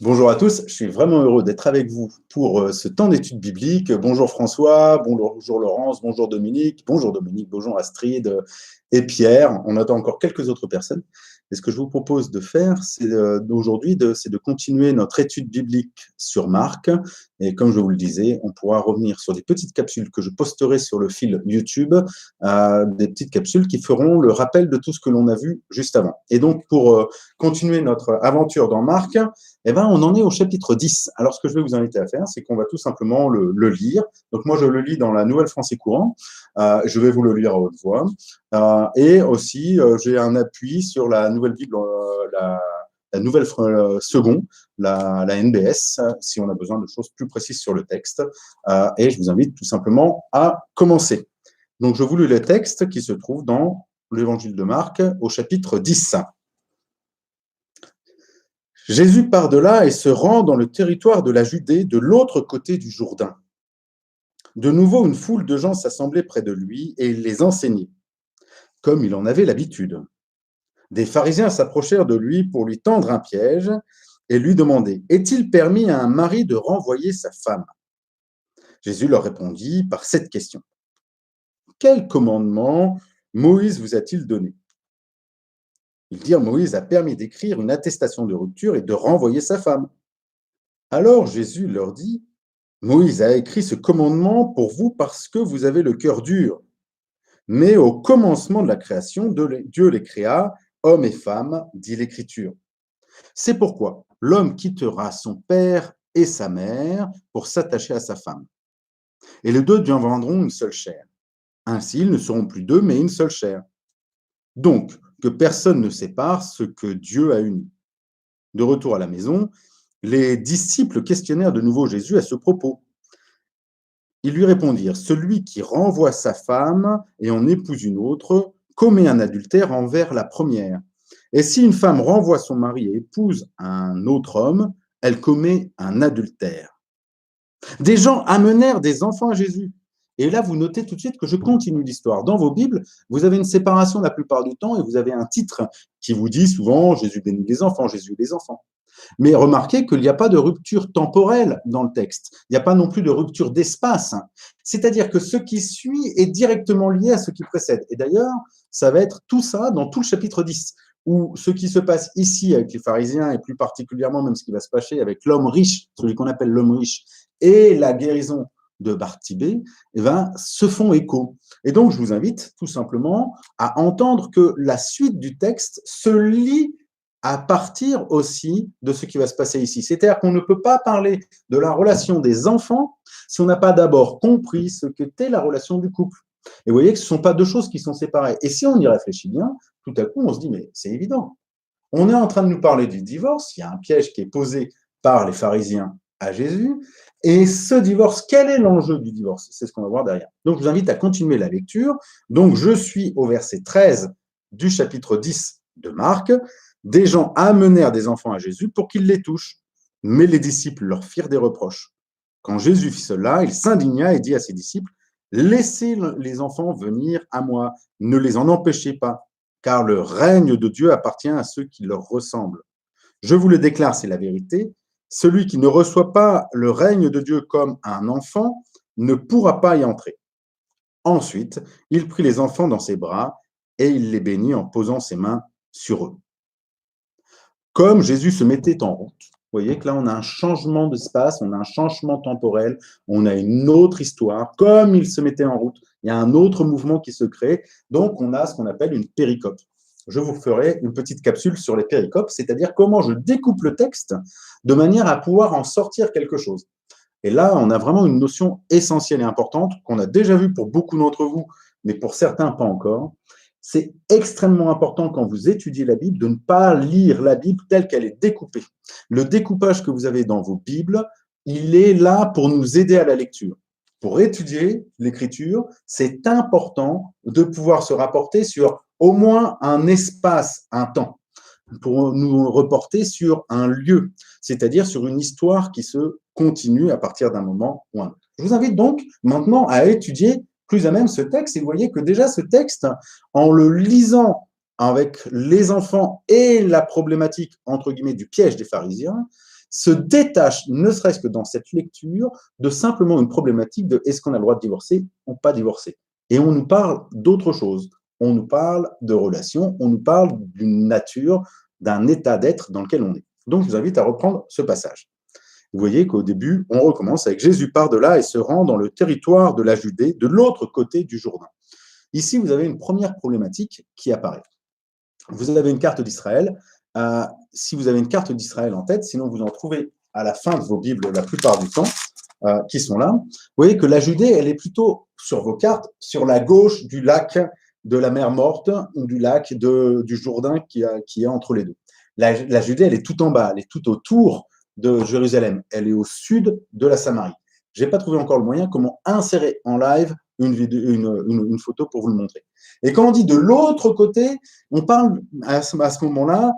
Bonjour à tous, je suis vraiment heureux d'être avec vous pour ce temps d'études bibliques. Bonjour François, bonjour Laurence, bonjour Dominique, bonjour Astrid et Pierre. On attend encore quelques autres personnes. Et ce que je vous propose de faire, c'est de continuer notre étude biblique sur Marc. Et comme je vous le disais, on pourra revenir sur des petites capsules que je posterai sur le fil YouTube, des petites capsules qui feront le rappel de tout ce que l'on a vu juste avant. Et donc, pour continuer notre aventure dans Marc, eh ben, on en est au chapitre 10. Alors, ce que je vais vous inviter à faire, c'est qu'on va tout simplement le lire. Donc, moi, je le lis dans la Nouvelle Français courant. Je vais vous le lire à haute voix. Et aussi, j'ai un appui sur la Nouvelle Bible, la Nouvelle Second, la NBS, si on a besoin de choses plus précises sur le texte. Et je vous invite tout simplement à commencer. Donc, je vous lis le texte qui se trouve dans l'Évangile de Marc au chapitre 10. Jésus part de là et se rend dans le territoire de la Judée, de l'autre côté du Jourdain. De nouveau, une foule de gens s'assemblait près de lui et il les enseignait, comme il en avait l'habitude. Des pharisiens s'approchèrent de lui pour lui tendre un piège et lui demandaient « Est-il permis à un mari de renvoyer sa femme ?» Jésus leur répondit par cette question. « Quel commandement Moïse vous a-t-il donné ?» Ils dirent « Moïse a permis d'écrire une attestation de rupture et de renvoyer sa femme. » Alors Jésus leur dit « Moïse a écrit ce commandement pour vous parce que vous avez le cœur dur. Mais au commencement de la création, Dieu les créa, hommes et femmes, dit l'Écriture. C'est pourquoi l'homme quittera son père et sa mère pour s'attacher à sa femme. Et les deux deviendront une seule chair. Ainsi, ils ne seront plus deux, mais une seule chair. Donc, que personne ne sépare ce que Dieu a uni. » De retour à la maison, les disciples questionnèrent de nouveau Jésus à ce propos. Ils lui répondirent « Celui qui renvoie sa femme et en épouse une autre commet un adultère envers la première. Et si une femme renvoie son mari et épouse un autre homme, elle commet un adultère. » Des gens amenèrent des enfants à Jésus. Et là, vous notez tout de suite que je continue l'histoire. Dans vos Bibles, vous avez une séparation la plupart du temps et vous avez un titre qui vous dit souvent « Jésus bénit les enfants, Jésus les enfants ». Mais remarquez qu'il n'y a pas de rupture temporelle dans le texte. Il n'y a pas non plus de rupture d'espace. C'est-à-dire que ce qui suit est directement lié à ce qui précède. Et d'ailleurs, ça va être tout ça dans tout le chapitre 10, où ce qui se passe ici avec les pharisiens, et plus particulièrement même ce qui va se passer avec l'homme riche, celui qu'on appelle l'homme riche, et la guérison de Bartibée, eh ben, se font écho. Et donc, je vous invite tout simplement à entendre que la suite du texte se lie à partir aussi de ce qui va se passer ici. C'est-à-dire qu'on ne peut pas parler de la relation des enfants si on n'a pas d'abord compris ce qu'était la relation du couple. Et vous voyez que ce ne sont pas deux choses qui sont séparées. Et si on y réfléchit bien, tout à coup, on se dit, mais c'est évident. On est en train de nous parler du divorce, il y a un piège qui est posé par les pharisiens à Jésus, et ce divorce, quel est l'enjeu du divorce? C'est ce qu'on va voir derrière. Donc, je vous invite à continuer la lecture. Donc, je suis au verset 13 du chapitre 10 de Marc. Des gens amenèrent des enfants à Jésus pour qu'il les touche, mais les disciples leur firent des reproches. Quand Jésus fit cela, il s'indigna et dit à ses disciples, « Laissez les enfants venir à moi, ne les en empêchez pas, car le règne de Dieu appartient à ceux qui leur ressemblent. Je vous le déclare, c'est la vérité, celui qui ne reçoit pas le règne de Dieu comme un enfant ne pourra pas y entrer. » Ensuite, il prit les enfants dans ses bras et il les bénit en posant ses mains sur eux. Comme Jésus se mettait en route, vous voyez que là, on a un changement d'espace, on a un changement temporel, on a une autre histoire. Comme il se mettait en route, il y a un autre mouvement qui se crée. Donc, on a ce qu'on appelle une péricope. Je vous ferai une petite capsule sur les péricopes, c'est-à-dire comment je découpe le texte de manière à pouvoir en sortir quelque chose. Et là, on a vraiment une notion essentielle et importante qu'on a déjà vue pour beaucoup d'entre vous, mais pour certains pas encore. C'est extrêmement important quand vous étudiez la Bible de ne pas lire la Bible telle qu'elle est découpée. Le découpage que vous avez dans vos Bibles, il est là pour nous aider à la lecture. Pour étudier l'écriture, c'est important de pouvoir se rapporter sur au moins un espace, un temps, pour nous reporter sur un lieu, c'est-à-dire sur une histoire qui se continue à partir d'un moment ou un autre. Je vous invite donc maintenant à étudier plus à même ce texte, et vous voyez que déjà ce texte, en le lisant avec les enfants et la problématique, entre guillemets, du piège des pharisiens, se détache, ne serait-ce que dans cette lecture, de simplement une problématique de est-ce qu'on a le droit de divorcer ou pas divorcer. Et on nous parle d'autre chose. On nous parle de relations, on nous parle d'une nature, d'un état d'être dans lequel on est. Donc, je vous invite à reprendre ce passage. Vous voyez qu'au début, on recommence avec Jésus part de là et se rend dans le territoire de la Judée, de l'autre côté du Jourdain. Ici, vous avez une première problématique qui apparaît. Vous avez une carte d'Israël. Si vous avez une carte d'Israël en tête, sinon vous en trouvez à la fin de vos Bibles la plupart du temps, qui sont là. Vous voyez que la Judée, elle est plutôt sur vos cartes, sur la gauche du lac de la mer Morte ou du lac du Jourdain qui est entre les deux. La Judée, elle est tout en bas, elle est tout autour de Jérusalem. Elle est au sud de la Samarie. Je n'ai pas trouvé encore le moyen comment insérer en live une photo pour vous le montrer. Et quand on dit de l'autre côté, on parle à ce moment-là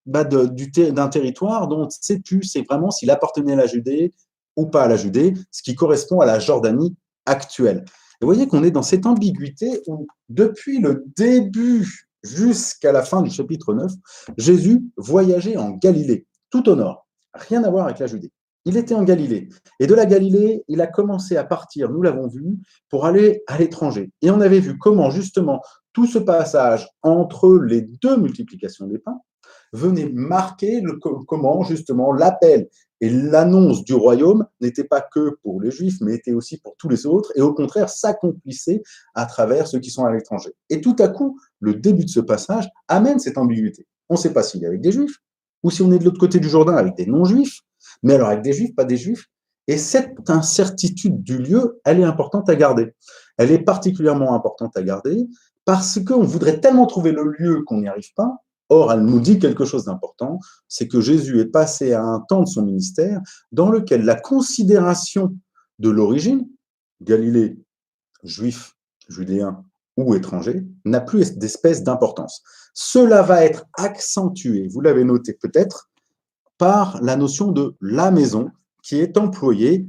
d'un territoire dont on ne sait plus c'est vraiment s'il appartenait à la Judée ou pas à la Judée, ce qui correspond à la Jordanie actuelle. Et vous voyez qu'on est dans cette ambiguïté où, depuis le début jusqu'à la fin du chapitre 9, Jésus voyageait en Galilée, tout au nord, rien à voir avec la Judée. Il était en Galilée. Et de la Galilée, il a commencé à partir, nous l'avons vu, pour aller à l'étranger. Et on avait vu comment, justement, tout ce passage entre les deux multiplications des pains venait marquer comment, justement, l'appel et l'annonce du royaume n'était pas que pour les Juifs, mais était aussi pour tous les autres, et au contraire s'accomplissait à travers ceux qui sont à l'étranger. Et tout à coup, le début de ce passage amène cette ambiguïté. On ne sait pas s'il est avec des Juifs, ou si on est de l'autre côté du Jourdain avec des non-Juifs, mais alors avec des Juifs, pas des Juifs. Et cette incertitude du lieu, elle est importante à garder. Elle est particulièrement importante à garder parce qu'on voudrait tellement trouver le lieu qu'on n'y arrive pas. Or, elle nous dit quelque chose d'important, c'est que Jésus est passé à un temps de son ministère dans lequel la considération de l'origine, Galilée, juif, judéen ou étranger, n'a plus d'espèce d'importance. Cela va être accentué, vous l'avez noté peut-être, par la notion de la maison qui est employée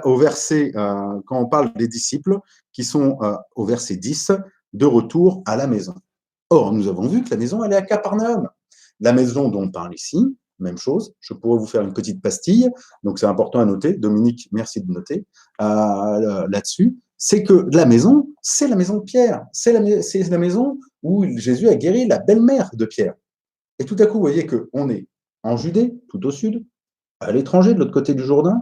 au verset, quand on parle des disciples, qui sont au verset 10, de retour à la maison. Or, nous avons vu que la maison, elle est à Capernaum. La maison dont on parle ici, même chose, je pourrais vous faire une petite pastille, donc c'est important à noter, Dominique, merci de noter là-dessus, c'est que la maison, c'est la maison de Pierre, c'est la maison où Jésus a guéri la belle-mère de Pierre. Et tout à coup, vous voyez qu'on est en Judée, tout au sud, à l'étranger, de l'autre côté du Jourdain,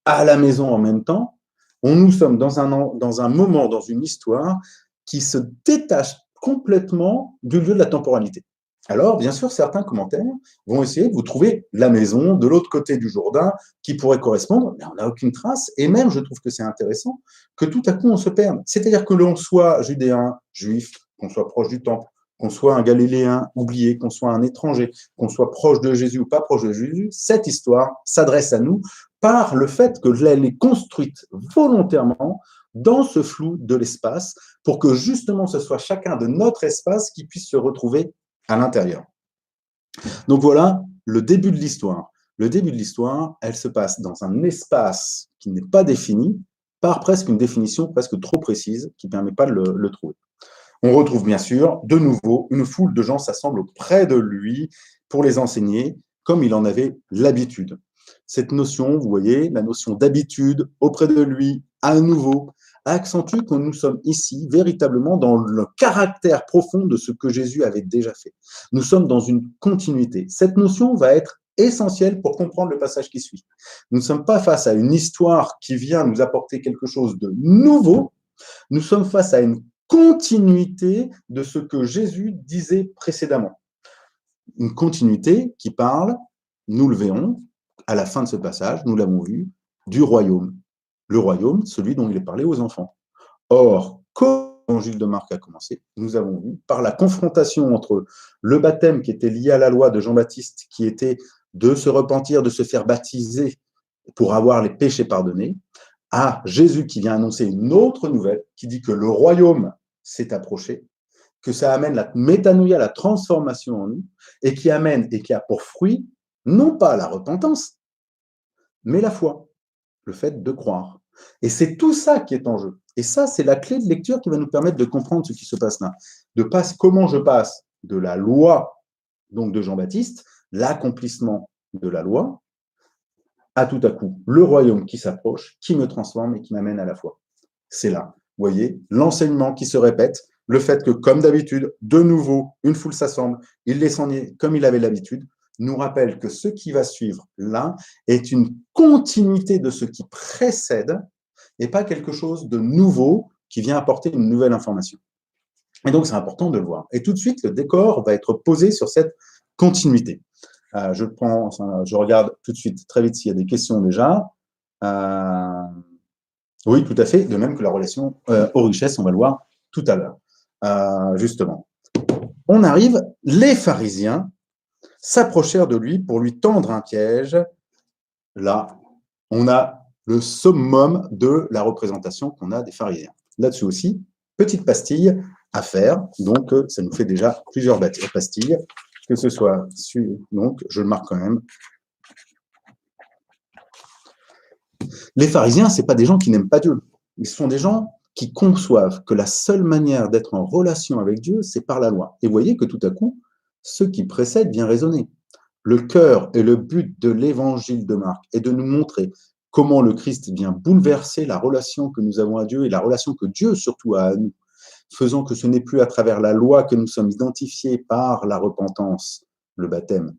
à la maison en même temps. Nous sommes dans un moment, dans une histoire qui se détache complètement du lieu de la temporalité. Alors, bien sûr, certains commentaires vont essayer de vous trouver la maison de l'autre côté du Jourdain qui pourrait correspondre, mais on n'a aucune trace. Et même, je trouve que c'est intéressant que tout à coup, on se perde. C'est-à-dire que l'on soit judéen, juif, qu'on soit proche du temple, qu'on soit un Galiléen oublié, qu'on soit un étranger, qu'on soit proche de Jésus ou pas proche de Jésus, cette histoire s'adresse à nous par le fait qu'elle est construite volontairement dans ce flou de l'espace pour que justement ce soit chacun de notre espace qui puisse se retrouver à l'intérieur. Donc voilà le début de l'histoire. Le début de l'histoire, elle se passe dans un espace qui n'est pas défini par presque une définition presque trop précise qui ne permet pas de le trouver. On retrouve bien sûr, de nouveau, une foule de gens s'assemble auprès de lui pour les enseigner, comme il en avait l'habitude. Cette notion, vous voyez, la notion d'habitude auprès de lui, à nouveau, accentue que nous sommes ici véritablement dans le caractère profond de ce que Jésus avait déjà fait. Nous sommes dans une continuité. Cette notion va être essentielle pour comprendre le passage qui suit. Nous ne sommes pas face à une histoire qui vient nous apporter quelque chose de nouveau, nous sommes face à une continuité de ce que Jésus disait précédemment. Une continuité qui parle, nous le verrons, à la fin de ce passage, nous l'avons vu, du royaume. Le royaume, celui dont il est parlé aux enfants. Or, quand l'évangile de Marc a commencé, nous avons vu, par la confrontation entre le baptême qui était lié à la loi de Jean-Baptiste, qui était de se repentir, de se faire baptiser pour avoir les péchés pardonnés, à Jésus qui vient annoncer une autre nouvelle, qui dit que le royaume s'est approché, que ça amène la métanoïa, la transformation en nous, et qui amène et qui a pour fruit, non pas la repentance, mais la foi, le fait de croire. Et c'est tout ça qui est en jeu. Et ça, c'est la clé de lecture qui va nous permettre de comprendre ce qui se passe là. Comment je passe de la loi donc de Jean-Baptiste, l'accomplissement de la loi, à tout à coup le royaume qui s'approche, qui me transforme et qui m'amène à la foi. C'est là, vous voyez, l'enseignement qui se répète, le fait que, comme d'habitude, de nouveau, une foule s'assemble, il les s'ennuie comme il avait l'habitude, nous rappelle que ce qui va suivre là est une continuité de ce qui précède et pas quelque chose de nouveau qui vient apporter une nouvelle information. Et donc, c'est important de le voir. Et tout de suite, le décor va être posé sur cette continuité. Je regarde tout de suite, très vite, s'il y a des questions déjà. Oui, tout à fait, de même que la relation aux richesses, on va le voir tout à l'heure. Justement. On arrive, les pharisiens s'approchèrent de lui pour lui tendre un piège. Là, on a le summum de la représentation qu'on a des pharisiens. Là-dessus aussi, petite pastille à faire. Donc, ça nous fait déjà plusieurs pastilles. Que ce soit, donc, je le marque quand même. Les pharisiens, ce n'est pas des gens qui n'aiment pas Dieu. Ils sont des gens qui conçoivent que la seule manière d'être en relation avec Dieu, c'est par la loi. Et vous voyez que tout à coup, ce qui précède vient résonner. Le cœur et le but de l'évangile de Marc est de nous montrer comment le Christ vient bouleverser la relation que nous avons à Dieu et la relation que Dieu surtout a à nous, faisant que ce n'est plus à travers la loi que nous sommes identifiés par la repentance, le baptême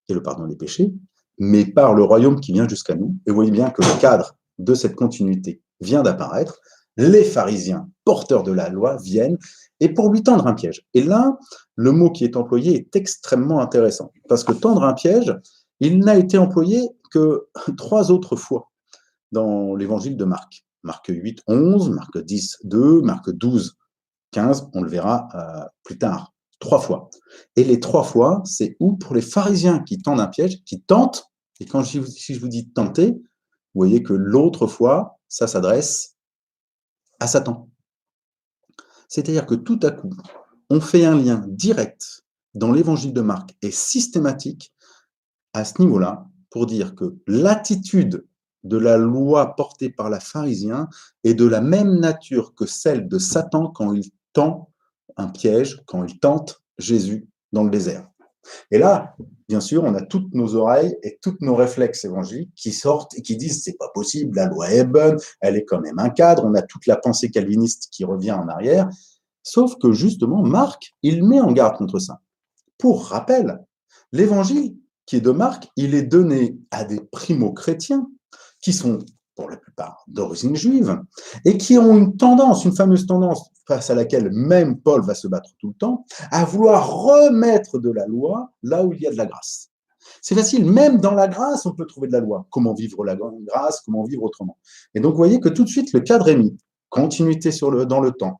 et le pardon des péchés, mais par le royaume qui vient jusqu'à nous. Et vous voyez bien que le cadre de cette continuité vient d'apparaître. Les pharisiens, porteurs de la loi, viennent et pour lui tendre un piège. Et là, le mot qui est employé est extrêmement intéressant, parce que tendre un piège, il n'a été employé que 3 autres fois dans l'évangile de Marc. Marc 8, 11, Marc 10, 2, Marc 12, 15, on le verra plus tard, 3 fois. Et les 3 fois, c'est ou pour les pharisiens qui tendent un piège, qui tentent, et si je vous dis tenter, vous voyez que l'autre fois, ça s'adresse à Satan. C'est-à-dire que tout à coup, on fait un lien direct dans l'évangile de Marc et systématique à ce niveau-là pour dire que l'attitude de la loi portée par les pharisiens est de la même nature que celle de Satan quand il tend un piège, quand il tente Jésus dans le désert. Et là, bien sûr, on a toutes nos oreilles et tous nos réflexes évangéliques qui sortent et qui disent c'est pas possible, la loi est bonne, elle est quand même un cadre, on a toute la pensée calviniste qui revient en arrière, sauf que justement, Marc, il met en garde contre ça. Pour rappel, l'évangile qui est de Marc, il est donné à des primo-chrétiens qui sont pour la plupart d'origine juive, et qui ont une tendance, une fameuse tendance face à laquelle même Paul va se battre tout le temps, à vouloir remettre de la loi là où il y a de la grâce. C'est facile, même dans la grâce, on peut trouver de la loi. Comment vivre la grâce, comment vivre autrement. Et donc, vous voyez que tout de suite, le cadre est mis. Continuité dans le temps.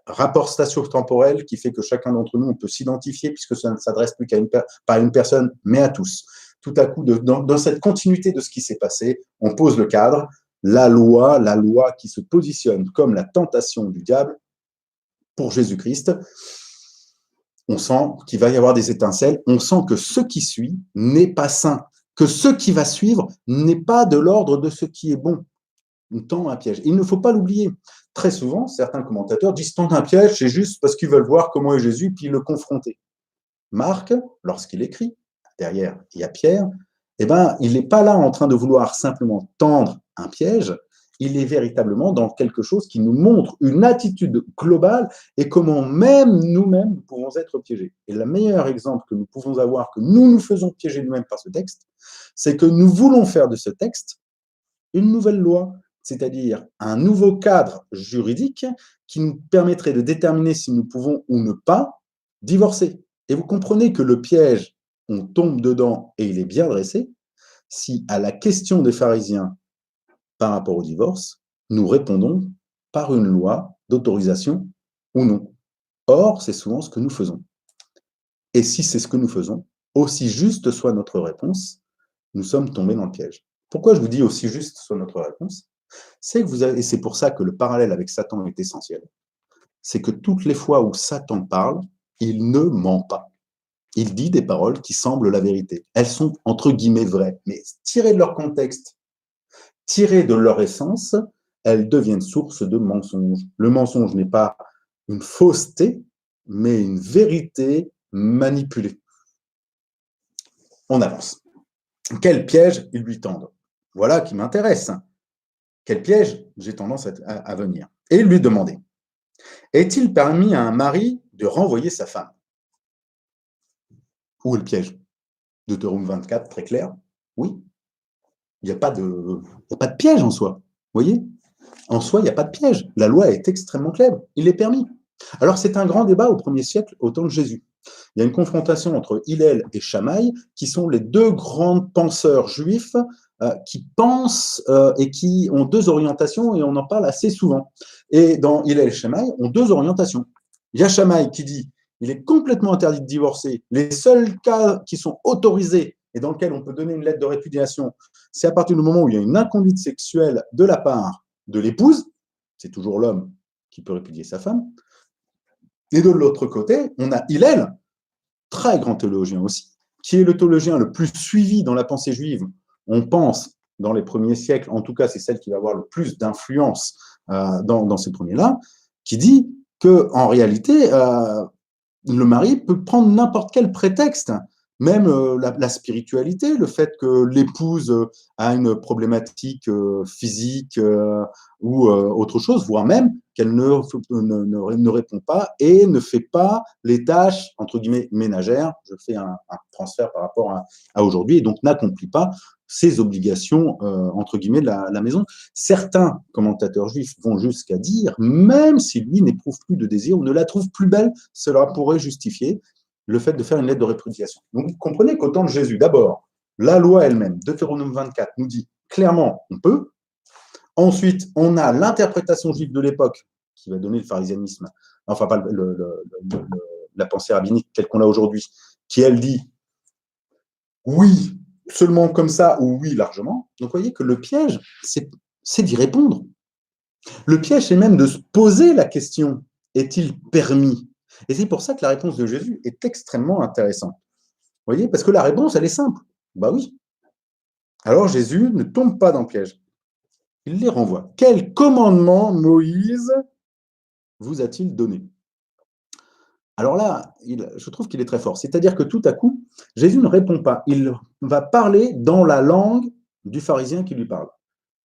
Rapport spatio-temporel qui fait que chacun d'entre nous, on peut s'identifier puisque ça ne s'adresse plus pas à une personne, mais à tous. Tout à coup, dans cette continuité de ce qui s'est passé, on pose le cadre, la loi qui se positionne comme la tentation du diable pour Jésus-Christ. On sent qu'il va y avoir des étincelles, on sent que ce qui suit n'est pas sain, que ce qui va suivre n'est pas de l'ordre de ce qui est bon. On tend un piège. Il ne faut pas l'oublier. Très souvent, certains commentateurs disent tendre un piège, c'est juste parce qu'ils veulent voir comment est Jésus, puis le confronter. Marc, lorsqu'il écrit, derrière il y a Pierre, eh ben, il n'est pas là en train de vouloir simplement tendre un piège, il est véritablement dans quelque chose qui nous montre une attitude globale et comment même nous-mêmes nous pouvons être piégés. Et le meilleur exemple que nous pouvons avoir, que nous nous faisons piéger nous-mêmes par ce texte, c'est que nous voulons faire de ce texte une nouvelle loi, c'est-à-dire un nouveau cadre juridique qui nous permettrait de déterminer si nous pouvons ou ne pas divorcer. Et vous comprenez que le piège, on tombe dedans et il est bien dressé, si à la question des pharisiens par rapport au divorce, nous répondons par une loi d'autorisation ou non. Or, c'est souvent ce que nous faisons. Et si c'est ce que nous faisons, aussi juste soit notre réponse, nous sommes tombés dans le piège. Pourquoi je vous dis aussi juste soit notre réponse? C'est que et c'est pour ça que le parallèle avec Satan est essentiel. C'est que toutes les fois où Satan parle, il ne ment pas. Il dit des paroles qui semblent la vérité. Elles sont entre guillemets vraies, mais tirées de leur contexte, tirées de leur essence, elles deviennent source de mensonges. Le mensonge n'est pas une fausseté, mais une vérité manipulée. On avance. Quel piège ils lui tendent? Voilà qui m'intéresse. Quel piège j'ai tendance à venir? Et il lui demandait, est-il permis à un mari de renvoyer sa femme? Où est le piège? Deutéronome 24, très clair. Oui, il n'y a pas de piège en soi. Vous voyez? En soi, il n'y a pas de piège. La loi est extrêmement claire. Il est permis. Alors, c'est un grand débat au 1er siècle, au temps de Jésus. Il y a une confrontation entre Hillel et Shammai, qui sont les deux grands penseurs juifs qui pensent et qui ont deux orientations, et on en parle assez souvent. Et dans Hillel et Shammai, ont deux orientations. Il y a Shammai qui dit il est complètement interdit de divorcer. Les seuls cas qui sont autorisés et dans lesquels on peut donner une lettre de répudiation, c'est à partir du moment où il y a une inconduite sexuelle de la part de l'épouse, c'est toujours l'homme qui peut répudier sa femme. Et de l'autre côté, on a Hillel, très grand théologien aussi, qui est le théologien le plus suivi dans la pensée juive. On pense, dans les premiers siècles, en tout cas, c'est celle qui va avoir le plus d'influence dans ces premiers-là, qui dit qu'en réalité, le mari peut prendre n'importe quel prétexte, même la spiritualité, le fait que l'épouse a une problématique physique ou autre chose, voire même qu'elle ne répond pas et ne fait pas les tâches, entre guillemets, ménagères. Je fais un transfert par rapport à aujourd'hui, et donc n'accomplit pas ses obligations, entre guillemets, de la maison. Certains commentateurs juifs vont jusqu'à dire, même si lui n'éprouve plus de désir ou ne la trouve plus belle, cela pourrait justifier le fait de faire une lettre de répudiation. Donc, vous comprenez qu'au temps de Jésus, d'abord, la loi elle-même, Deutéronome 24, nous dit clairement on peut. Ensuite, on a l'interprétation juive de l'époque qui va donner le pharisianisme, enfin pas la pensée rabbinique telle qu'on l'a aujourd'hui, qui elle dit oui, seulement comme ça ou oui, largement. Donc, vous voyez que le piège, c'est d'y répondre. Le piège, c'est même de se poser la question, est-il permis? Et c'est pour ça que la réponse de Jésus est extrêmement intéressante. Vous voyez, parce que la réponse, elle est simple. Bah oui. Alors Jésus ne tombe pas dans le piège. Il les renvoie. Quel commandement Moïse vous a-t-il donné? Alors là, je trouve qu'il est très fort. C'est-à-dire que tout à coup, Jésus ne répond pas. Il va parler dans la langue du pharisien qui lui parle.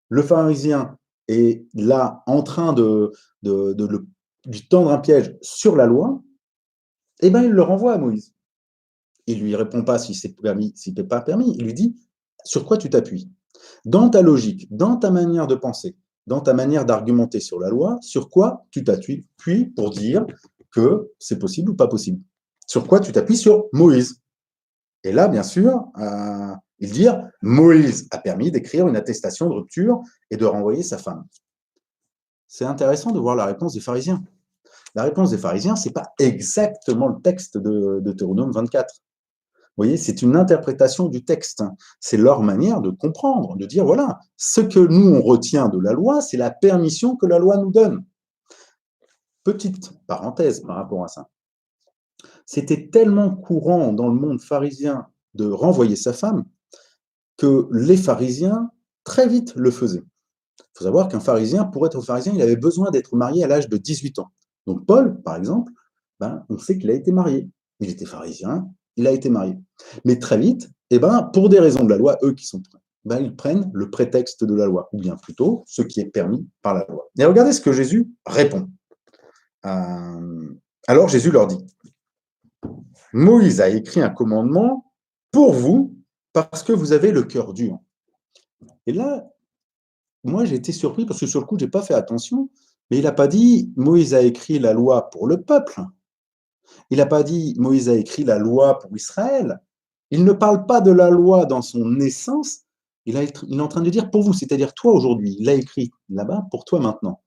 Le pharisien est là en train de lui tendre un piège sur la loi, et bien il le renvoie à Moïse. Il ne lui répond pas si c'est permis, si c'est pas permis. Il lui dit sur quoi tu t'appuies. Dans ta logique, dans ta manière de penser, dans ta manière d'argumenter sur la loi, sur quoi tu t'appuies pour dire que c'est possible ou pas possible. Sur quoi tu t'appuies? Sur Moïse. Et là, bien sûr, il dit Moïse a permis d'écrire une attestation de rupture et de renvoyer sa femme. C'est intéressant de voir la réponse des pharisiens. La réponse des pharisiens, ce n'est pas exactement le texte de Deutéronome 24. Vous voyez, c'est une interprétation du texte. C'est leur manière de comprendre, de dire, voilà, ce que nous, on retient de la loi, c'est la permission que la loi nous donne. Petite parenthèse par rapport à ça. C'était tellement courant dans le monde pharisien de renvoyer sa femme que les pharisiens, très vite, le faisaient. Il faut savoir qu'un pharisien, pour être pharisien, il avait besoin d'être marié à l'âge de 18 ans. Donc Paul, par exemple, on sait qu'il a été marié. Il était pharisien, il a été marié. Mais très vite, pour des raisons de la loi, eux qui sont ils prennent le prétexte de la loi, ou bien plutôt ce qui est permis par la loi. Et regardez ce que Jésus répond. Alors Jésus leur dit, Moïse a écrit un commandement pour vous parce que vous avez le cœur dur. Et là, moi j'ai été surpris parce que sur le coup, je n'ai pas fait attention, mais il n'a pas dit Moïse a écrit la loi pour le peuple. Il n'a pas dit Moïse a écrit la loi pour Israël. Il ne parle pas de la loi dans son essence. Il est en train de dire pour vous, c'est-à-dire toi aujourd'hui. Il l'a écrit là-bas pour toi maintenant.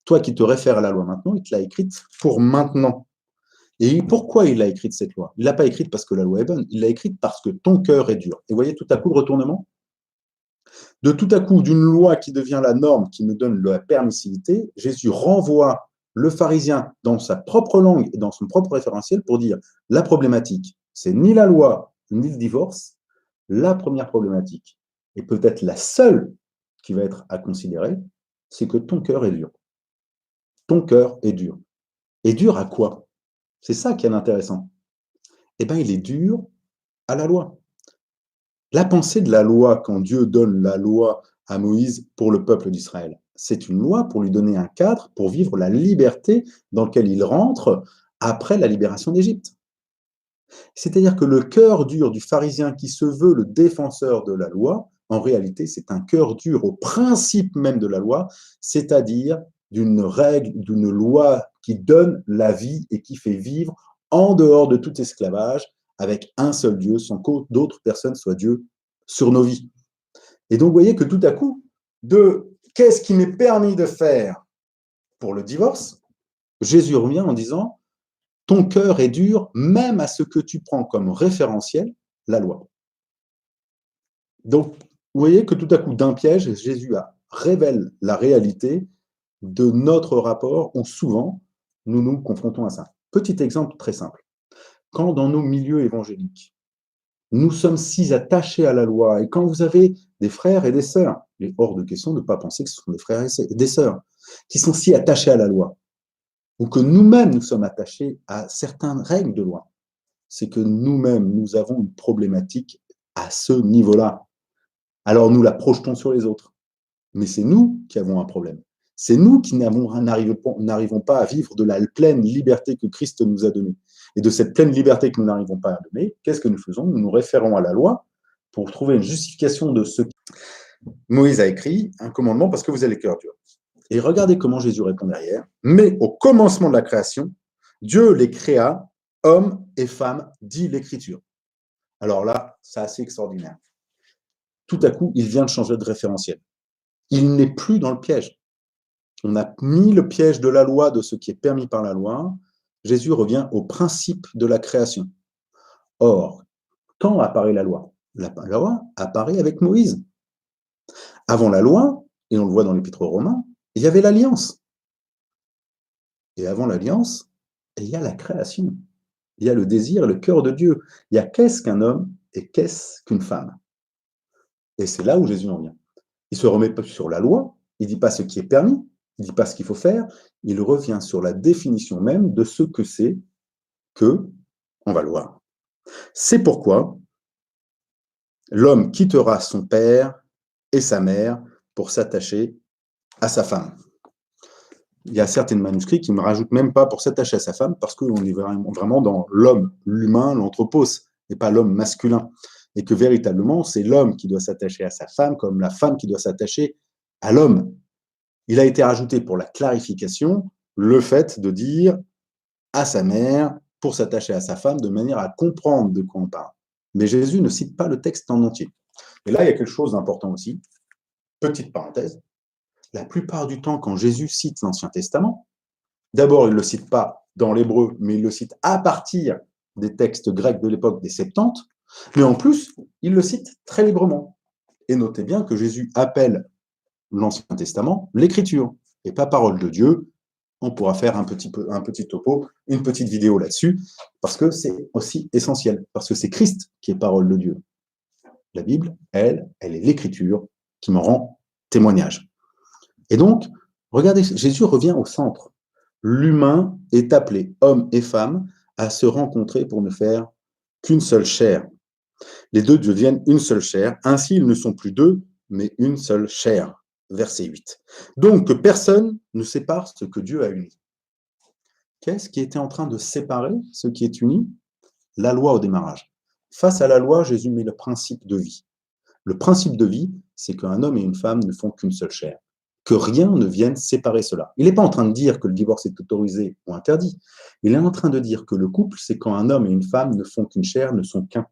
Toi qui te réfères à la loi maintenant, il te l'a écrite pour maintenant. Et pourquoi il a écrite cette loi? Il ne l'a pas écrite parce que la loi est bonne. Il l'a écrite parce que ton cœur est dur. Et vous voyez tout à coup le retournement? De tout à coup, d'une loi qui devient la norme, qui nous donne la permissivité, Jésus renvoie le pharisien dans sa propre langue et dans son propre référentiel pour dire la problématique, c'est ni la loi ni le divorce. La première problématique, et peut-être la seule qui va être à considérer, c'est que ton cœur est dur. Ton cœur est dur. Et dur à quoi? C'est ça qui est intéressant. Eh bien, il est dur à la loi. La pensée de la loi, quand Dieu donne la loi à Moïse pour le peuple d'Israël, c'est une loi pour lui donner un cadre pour vivre la liberté dans laquelle il rentre après la libération d'Égypte. C'est-à-dire que le cœur dur du pharisien qui se veut le défenseur de la loi, en réalité, c'est un cœur dur au principe même de la loi, c'est-à-dire d'une règle, d'une loi qui donne la vie et qui fait vivre en dehors de tout esclavage, avec un seul Dieu, sans que d'autres personnes soient Dieu sur nos vies. Et donc, vous voyez que tout à coup, de qu'est-ce qui m'est permis de faire pour le divorce, Jésus revient en disant, ton cœur est dur, même à ce que tu prends comme référentiel, la loi. Donc, vous voyez que tout à coup, d'un piège, Jésus révèle la réalité de notre rapport où souvent nous nous confrontons à ça. Petit exemple très simple. Quand dans nos milieux évangéliques, nous sommes si attachés à la loi, et quand vous avez des frères et des sœurs, il est hors de question de ne pas penser que ce sont des frères et des sœurs, qui sont si attachés à la loi, ou que nous-mêmes nous sommes attachés à certaines règles de loi, c'est que nous-mêmes, nous avons une problématique à ce niveau-là. Alors nous la projetons sur les autres. Mais c'est nous qui avons un problème. C'est nous qui n'arrivons pas à vivre de la pleine liberté que Christ nous a donnée. Et de cette pleine liberté que nous n'arrivons pas à donner, qu'est-ce que nous faisons? Nous nous référons à la loi pour trouver une justification de ce que Moïse a écrit, un commandement parce que vous avez le cœur dur. Et regardez comment Jésus répond derrière. Mais au commencement de la création, Dieu les créa, hommes et femmes, dit l'Écriture. Alors là, c'est assez extraordinaire. Tout à coup, il vient de changer de référentiel. Il n'est plus dans le piège. On a mis le piège de la loi, de ce qui est permis par la loi. Jésus revient au principe de la création. Or, quand apparaît la loi? La loi apparaît avec Moïse. Avant la loi, et on le voit dans l'Épître aux Romains, il y avait l'alliance. Et avant l'alliance, il y a la création. Il y a le désir et le cœur de Dieu. Il y a qu'est-ce qu'un homme et qu'est-ce qu'une femme. Et c'est là où Jésus en vient. Il ne se remet pas sur la loi, il ne dit pas ce qui est permis, il ne dit pas ce qu'il faut faire, il revient sur la définition même de ce que c'est que, on va le voir. C'est pourquoi l'homme quittera son père et sa mère pour s'attacher à sa femme. Il y a certains manuscrits qui ne me rajoutent même pas pour s'attacher à sa femme, parce qu'on est vraiment dans l'homme, l'humain, l'anthropos, et pas l'homme masculin. Et que véritablement, c'est l'homme qui doit s'attacher à sa femme, comme la femme qui doit s'attacher à l'homme. Il a été rajouté pour la clarification le fait de dire à sa mère pour s'attacher à sa femme de manière à comprendre de quoi on parle. Mais Jésus ne cite pas le texte en entier. Et là, il y a quelque chose d'important aussi. Petite parenthèse. La plupart du temps, quand Jésus cite l'Ancien Testament, d'abord, il ne le cite pas dans l'hébreu, mais il le cite à partir des textes grecs de l'époque des Septante, mais en plus, il le cite très librement. Et notez bien que Jésus appelle l'Ancien Testament l'Écriture, et pas parole de Dieu. On pourra faire un petit topo, une petite vidéo là-dessus, parce que c'est aussi essentiel, parce que c'est Christ qui est parole de Dieu. La Bible, elle est l'Écriture qui m'en rend témoignage. Et donc, regardez, Jésus revient au centre. L'humain est appelé, homme et femme, à se rencontrer pour ne faire qu'une seule chair. Les deux deviennent une seule chair. Ainsi, ils ne sont plus deux, mais une seule chair. Verset 8. Donc, que personne ne sépare ce que Dieu a uni. Qu'est-ce qui était en train de séparer ce qui est uni? La loi au démarrage. Face à la loi, Jésus met le principe de vie. Le principe de vie, c'est qu'un homme et une femme ne font qu'une seule chair. Que rien ne vienne séparer cela. Il n'est pas en train de dire que le divorce est autorisé ou interdit. Il est en train de dire que le couple, c'est quand un homme et une femme ne font qu'une chair, ne sont qu'un.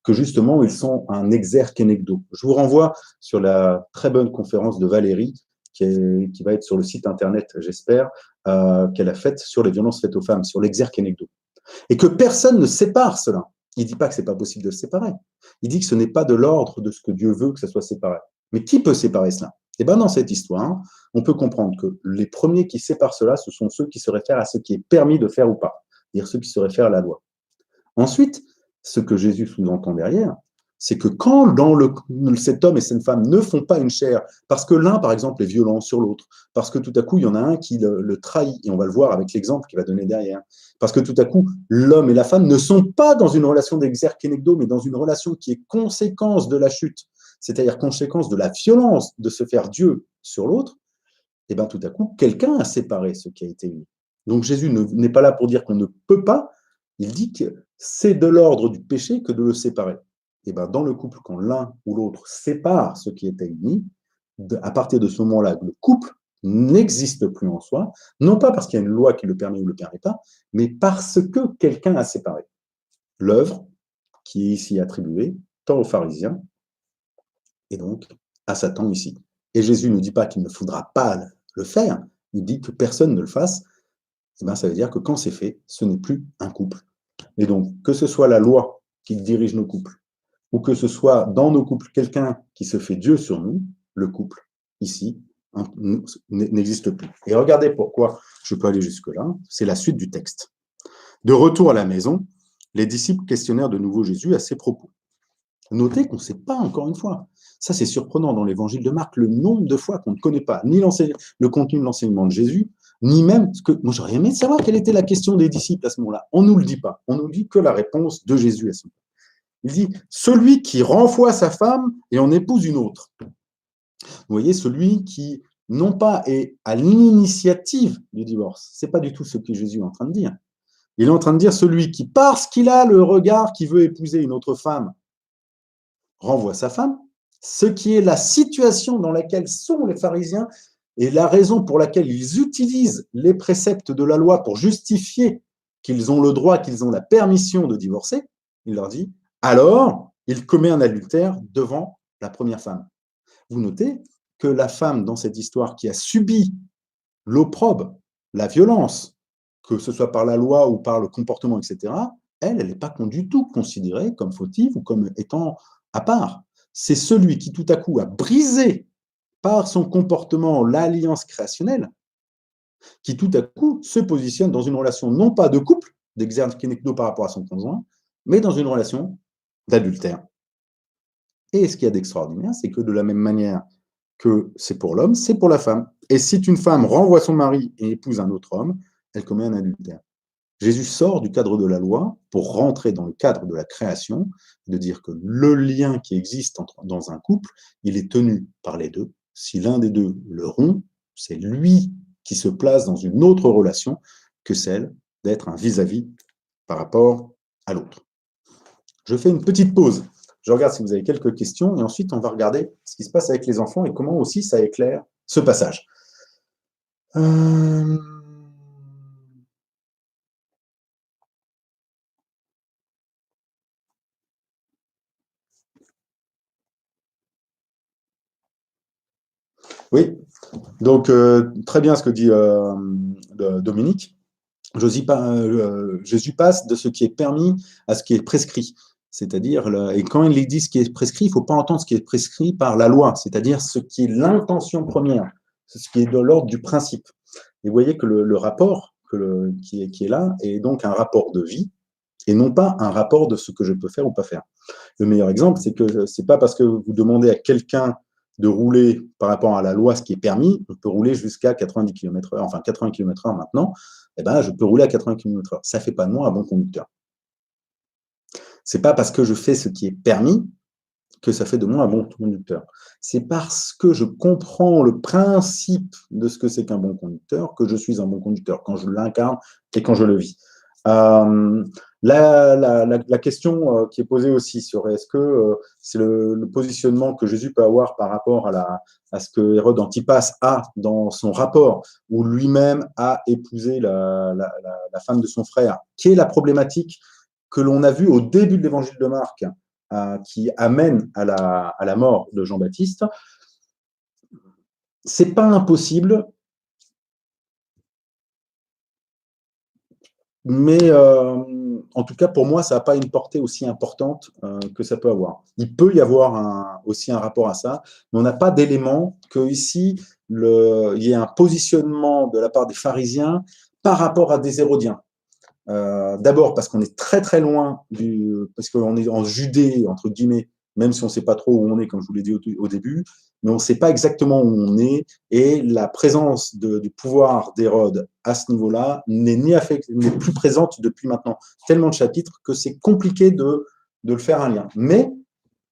Que justement, ils sont un exergue enegdo. Je vous renvoie sur la très bonne conférence de Valérie, qui va être sur le site internet, j'espère, qu'elle a faite sur les violences faites aux femmes, sur l'exergue enegdo. Et que personne ne sépare cela. Il ne dit pas que ce n'est pas possible de le séparer. Il dit que ce n'est pas de l'ordre de ce que Dieu veut que ça soit séparé. Mais qui peut séparer cela? Eh bien, dans cette histoire, on peut comprendre que les premiers qui séparent cela, ce sont ceux qui se réfèrent à ce qui est permis de faire ou pas, c'est-à-dire ceux qui se réfèrent à la loi. Ensuite, ce que Jésus sous-entend derrière, c'est que quand cet homme et cette femme ne font pas une chair, parce que l'un, par exemple, est violent sur l'autre, parce que tout à coup, il y en a un qui le trahit, et on va le voir avec l'exemple qu'il va donner derrière, parce que tout à coup, l'homme et la femme ne sont pas dans une relation d'exerkénecdo, mais dans une relation qui est conséquence de la chute, c'est-à-dire conséquence de la violence de se faire Dieu sur l'autre, et bien tout à coup, quelqu'un a séparé ce qui a été uni. Donc Jésus n'est pas là pour dire qu'on ne peut pas, il dit que c'est de l'ordre du péché que de le séparer. Et bien dans le couple, quand l'un ou l'autre sépare ce qui était uni, à partir de ce moment-là, le couple n'existe plus en soi, non pas parce qu'il y a une loi qui le permet ou ne le permet pas, mais parce que quelqu'un a séparé. L'œuvre qui est ici attribuée, tant aux pharisiens, et donc à Satan ici. Et Jésus ne dit pas qu'il ne faudra pas le faire, il dit que personne ne le fasse, et bien ça veut dire que quand c'est fait, ce n'est plus un couple. Et donc, que ce soit la loi qui dirige nos couples, ou que ce soit dans nos couples quelqu'un qui se fait Dieu sur nous, le couple, ici, n'existe plus. Et regardez pourquoi je peux aller jusque-là, c'est la suite du texte. De retour à la maison, les disciples questionnèrent de nouveau Jésus à ses propos. Notez qu'on ne sait pas, encore une fois. Ça, c'est surprenant dans l'évangile de Marc, le nombre de fois qu'on ne connaît pas ni le contenu de l'enseignement de Jésus, ni même ce que. Moi, j'aurais aimé savoir quelle était la question des disciples à ce moment-là. On ne nous le dit pas. On nous dit que la réponse de Jésus à ce moment-là. Il dit celui qui renvoie sa femme et en épouse une autre. Vous voyez, celui qui, non pas est à l'initiative du divorce, ce n'est pas du tout ce que Jésus est en train de dire. Il est en train de dire celui qui, parce qu'il a le regard qui veut épouser une autre femme, renvoie sa femme, ce qui est la situation dans laquelle sont les pharisiens et la raison pour laquelle ils utilisent les préceptes de la loi pour justifier qu'ils ont le droit, qu'ils ont la permission de divorcer, il leur dit, alors il commet un adultère devant la première femme. Vous notez que la femme dans cette histoire qui a subi l'opprobre, la violence, que ce soit par la loi ou par le comportement, etc., elle n'est pas du tout considérée comme fautive ou comme étant à part. C'est celui qui tout à coup a brisé par son comportement l'alliance créationnelle, qui tout à coup se positionne dans une relation non pas de couple, d'exerkénecdo par rapport à son conjoint, mais dans une relation d'adultère. Et ce qu'il y a d'extraordinaire, c'est que de la même manière que c'est pour l'homme, c'est pour la femme. Et si une femme renvoie son mari et épouse un autre homme, elle commet un adultère. Jésus sort du cadre de la loi pour rentrer dans le cadre de la création, de dire que le lien qui existe dans un couple, il est tenu par les deux. Si l'un des deux le rompt, c'est lui qui se place dans une autre relation que celle d'être un vis-à-vis par rapport à l'autre. Je fais une petite pause. Je regarde si vous avez quelques questions et ensuite on va regarder ce qui se passe avec les enfants et comment aussi ça éclaire ce passage. Oui, donc très bien ce que dit Dominique. Jésus passe de ce qui est permis à ce qui est prescrit. C'est-à-dire, et quand il dit ce qui est prescrit, il ne faut pas entendre ce qui est prescrit par la loi, c'est-à-dire ce qui est l'intention première, ce qui est de l'ordre du principe. Et vous voyez que le rapport qui est là est donc un rapport de vie et non pas un rapport de ce que je peux faire ou pas faire. Le meilleur exemple, c'est que ce n'est pas parce que vous demandez à quelqu'un de rouler par rapport à la loi ce qui est permis, on peut rouler jusqu'à 90 km/h, enfin 80 km/h maintenant, eh ben, je peux rouler à 80 km/h. Ça ne fait pas de moi un bon conducteur. Ce n'est pas parce que je fais ce qui est permis que ça fait de moi un bon conducteur. C'est parce que je comprends le principe de ce que c'est qu'un bon conducteur que je suis un bon conducteur, quand je l'incarne et quand je le vis. La question qui est posée aussi sur est-ce que c'est le positionnement que Jésus peut avoir par rapport à ce que Hérode Antipas a dans son rapport, où lui-même a épousé la femme de son frère, qui est la problématique que l'on a vue au début de l'évangile de Marc, qui amène à la mort de Jean-Baptiste. C'est pas impossible, mais en tout cas, pour moi, ça n'a pas une portée aussi importante que ça peut avoir. Il peut y avoir aussi un rapport à ça, mais on n'a pas d'élément qu'ici, il y ait un positionnement de la part des pharisiens par rapport à des Hérodiens. D'abord parce qu'on est très très loin parce qu'on est en Judée, entre guillemets, même si on ne sait pas trop où on est, comme je vous l'ai dit au début, mais on ne sait pas exactement où on est, et la présence du pouvoir d'Hérode à ce niveau-là n'est plus présente depuis maintenant tellement de chapitres que c'est compliqué de le faire un lien. Mais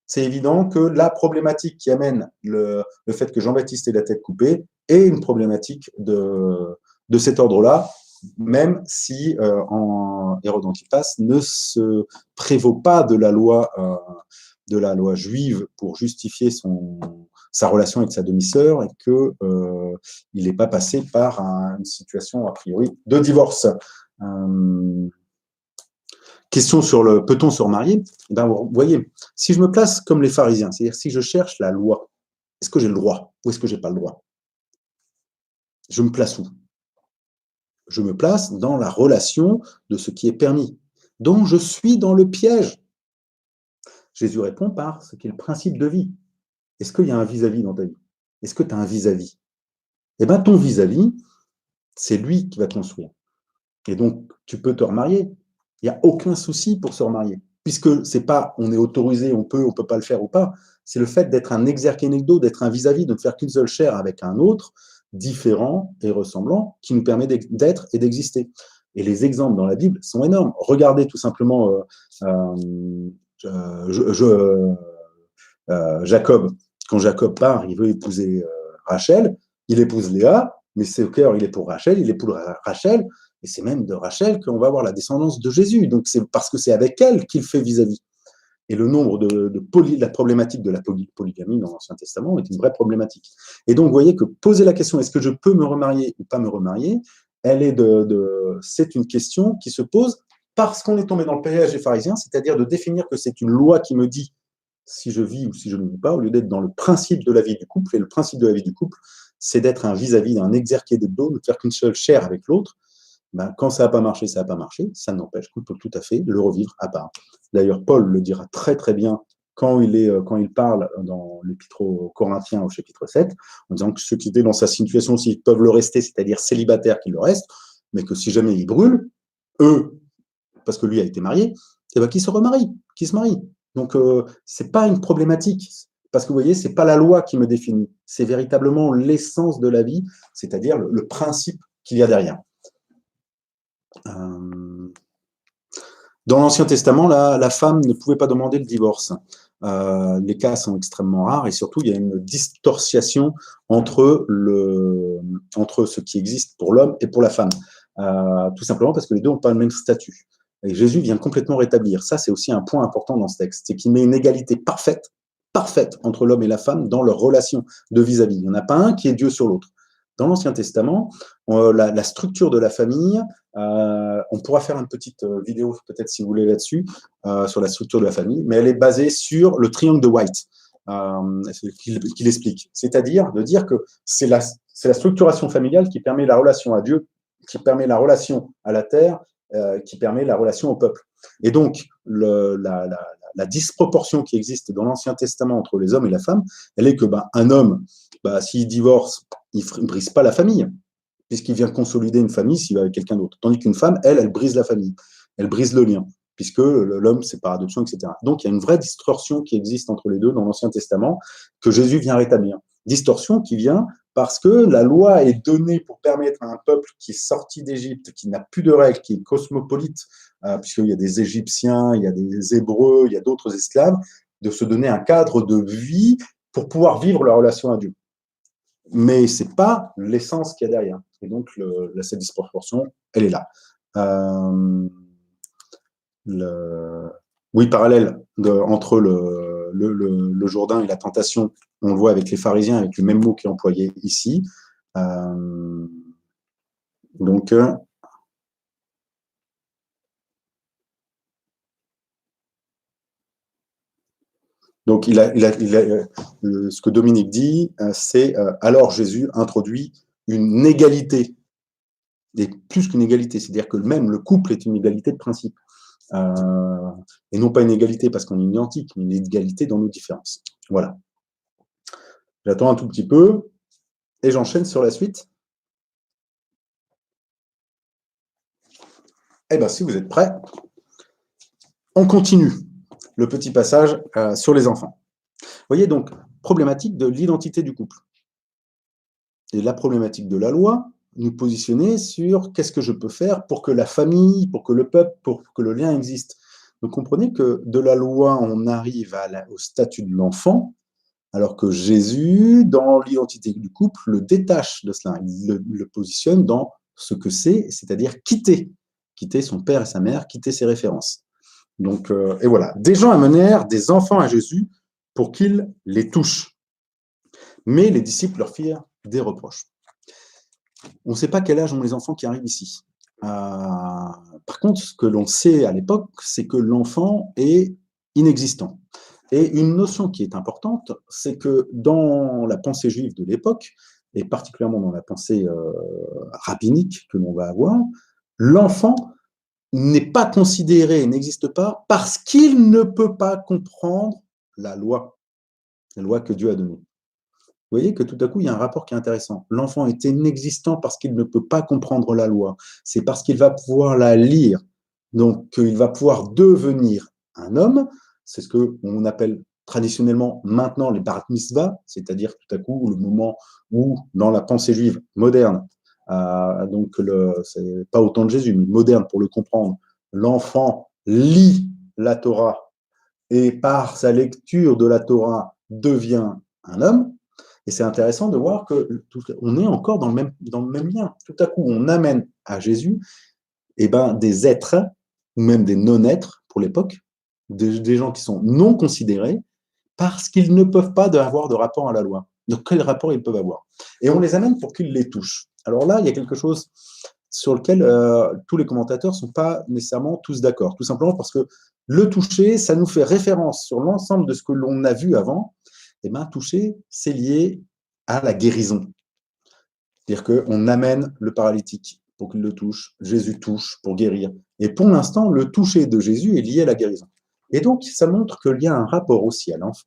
c'est évident que la problématique qui amène le fait que Jean-Baptiste ait la tête coupée est une problématique de cet ordre-là, même si en Hérode Antipas ne se prévaut pas de la loi juive pour justifier sa relation avec sa demi-sœur et qu'il n'est pas passé par une situation a priori de divorce. Question sur le peut-on se remarier? Ben, vous voyez, si je me place comme les pharisiens, c'est-à-dire si je cherche la loi, est-ce que j'ai le droit ou est-ce que je n'ai pas le droit? Je me place où? Je me place dans la relation de ce qui est permis, dont je suis dans le piège. Jésus répond par ce qui est le principe de vie. Est-ce qu'il y a un vis-à-vis dans ta vie? Est-ce que tu as un vis-à-vis? Eh bien, ton vis-à-vis, c'est lui qui va te construire. Et donc, tu peux te remarier. Il n'y a aucun souci pour se remarier. Puisque c'est pas on est autorisé, on peut pas le faire ou pas. C'est le fait d'être un exerkénecdo, d'être un vis-à-vis, de ne faire qu'une seule chair avec un autre, différent et ressemblant, qui nous permet d'être et d'exister. Et les exemples dans la Bible sont énormes. Regardez tout simplement Jacob. Quand Jacob part, il veut épouser Rachel, il épouse Léa, mais c'est au cœur, il est pour Rachel, il est pour Rachel, et c'est même de Rachel qu'on va avoir la descendance de Jésus. Donc c'est parce que c'est avec elle qu'il fait vis-à-vis. Et le nombre la problématique de la polygamie dans l'Ancien Testament est une vraie problématique. Et donc, vous voyez que poser la question, est-ce que je peux me remarier ou pas me remarier, c'est une question qui se pose parce qu'on est tombé dans le piège des pharisiens, c'est-à-dire de définir que c'est une loi qui me dit si je vis ou si je ne vis pas, au lieu d'être dans le principe de la vie du couple. Et le principe de la vie du couple, c'est d'être un vis-à-vis, d'un exerqué de dos, de faire qu'une seule chair avec l'autre. Ben, quand ça n'a pas marché, ça n'a pas marché. Ça n'empêche qu'on peut tout à fait le revivre à part. D'ailleurs, Paul le dira très très bien quand il parle dans l'Épître aux Corinthiens au chapitre 7, en disant que ceux qui étaient dans sa situation, s'ils peuvent le rester, c'est-à-dire célibataires qu'ils le restent, mais que si jamais ils brûlent, eux, parce que lui a été marié, eh ben, qu'ils se remarient, qu'ils se marient. Donc, ce n'est pas une problématique. Parce que vous voyez, ce n'est pas la loi qui me définit. C'est véritablement l'essence de la vie, c'est-à-dire le principe qu'il y a derrière. Dans l'Ancien Testament, la femme ne pouvait pas demander le divorce. Les cas sont extrêmement rares et surtout, il y a une distorsion entre ce qui existe pour l'homme et pour la femme. Tout simplement parce que les deux n'ont pas le même statut. Et Jésus vient complètement rétablir. Ça, c'est aussi un point important dans ce texte. C'est qu'il met une égalité parfaite entre l'homme et la femme dans leur relation de vis-à-vis. Il n'y en a pas un qui est Dieu sur l'autre. Dans l'Ancien Testament, la structure de la famille, on pourra faire une petite vidéo peut-être si vous voulez là-dessus, sur la structure de la famille, mais elle est basée sur le triangle de White, qu'il explique. C'est-à-dire de dire que c'est la structuration familiale qui permet la relation à Dieu, qui permet la relation à la terre, qui permet la relation au peuple. Et donc, la disproportion qui existe dans l'Ancien Testament entre les hommes et la femme, elle est que un homme, s'il divorce, il ne brise pas la famille, puisqu'il vient consolider une famille s'il va avec quelqu'un d'autre. Tandis qu'une femme, elle brise la famille, elle brise le lien, puisque l'homme, c'est par adoption, etc. Donc, il y a une vraie distorsion qui existe entre les deux dans l'Ancien Testament que Jésus vient rétablir. Distorsion qui vient parce que la loi est donnée pour permettre à un peuple qui est sorti d'Égypte, qui n'a plus de règles, qui est cosmopolite, puisqu'il y a des Égyptiens, il y a des Hébreux, il y a d'autres esclaves, de se donner un cadre de vie pour pouvoir vivre la relation à Dieu. Mais ce n'est pas l'essence qu'il y a derrière. Et donc, cette disproportion, elle est là. Oui, parallèle entre le Jourdain et la tentation, on le voit avec les pharisiens, avec le même mot qui est employé ici. Donc, ce que Dominique dit, c'est alors Jésus introduit une égalité, et plus qu'une égalité, c'est-à-dire que même le couple est une égalité de principe. Et non pas une égalité parce qu'on est identique, mais une égalité dans nos différences. Voilà. J'attends un tout petit peu et j'enchaîne sur la suite. Eh bien, si vous êtes prêts, on continue. le petit passage sur les enfants. Vous voyez donc, problématique de l'identité du couple. Et la problématique de la loi, nous positionner sur qu'est-ce que je peux faire pour que la famille, pour que le peuple, pour que le lien existe. Donc comprenez que de la loi, on arrive au statut de l'enfant, alors que Jésus, dans l'identité du couple, le détache de cela. Il le positionne dans ce que c'est-à-dire quitter son père et sa mère, quitter ses références. Donc, et voilà, des gens amenèrent des enfants à Jésus pour qu'il les touche. Mais les disciples leur firent des reproches. On ne sait pas quel âge ont les enfants qui arrivent ici. Par contre, ce que l'on sait à l'époque, c'est que l'enfant est inexistant. Et une notion qui est importante, c'est que dans la pensée juive de l'époque, et particulièrement dans la pensée rabbinique que l'on va avoir, l'enfant n'est pas considéré, n'existe pas, parce qu'il ne peut pas comprendre la loi que Dieu a donnée. Vous voyez que tout à coup, il y a un rapport qui est intéressant. L'enfant est inexistant parce qu'il ne peut pas comprendre la loi. C'est parce qu'il va pouvoir la lire, donc qu'il va pouvoir devenir un homme. C'est ce qu'on appelle traditionnellement maintenant les bar mitzvah, c'est-à-dire tout à coup le moment où, dans la pensée juive moderne, donc c'est pas au temps de Jésus, mais moderne pour le comprendre, l'enfant lit la Torah et par sa lecture de la Torah devient un homme. Et c'est intéressant de voir qu'on est encore dans le même lien. Tout à coup, on amène à Jésus des êtres, ou même des non-êtres pour l'époque, des gens qui sont non considérés, parce qu'ils ne peuvent pas avoir de rapport à la loi. Donc, quel rapport ils peuvent avoir? Et on les amène pour qu'ils les touchent. Alors là, il y a quelque chose sur lequel tous les commentateurs ne sont pas nécessairement tous d'accord. Tout simplement parce que le toucher, ça nous fait référence sur l'ensemble de ce que l'on a vu avant. Et bien, toucher, c'est lié à la guérison. C'est-à-dire qu'on amène le paralytique pour qu'il le touche, Jésus touche pour guérir. Et pour l'instant, le toucher de Jésus est lié à la guérison. Et donc, ça montre qu'il y a un rapport aussi à l'enfant,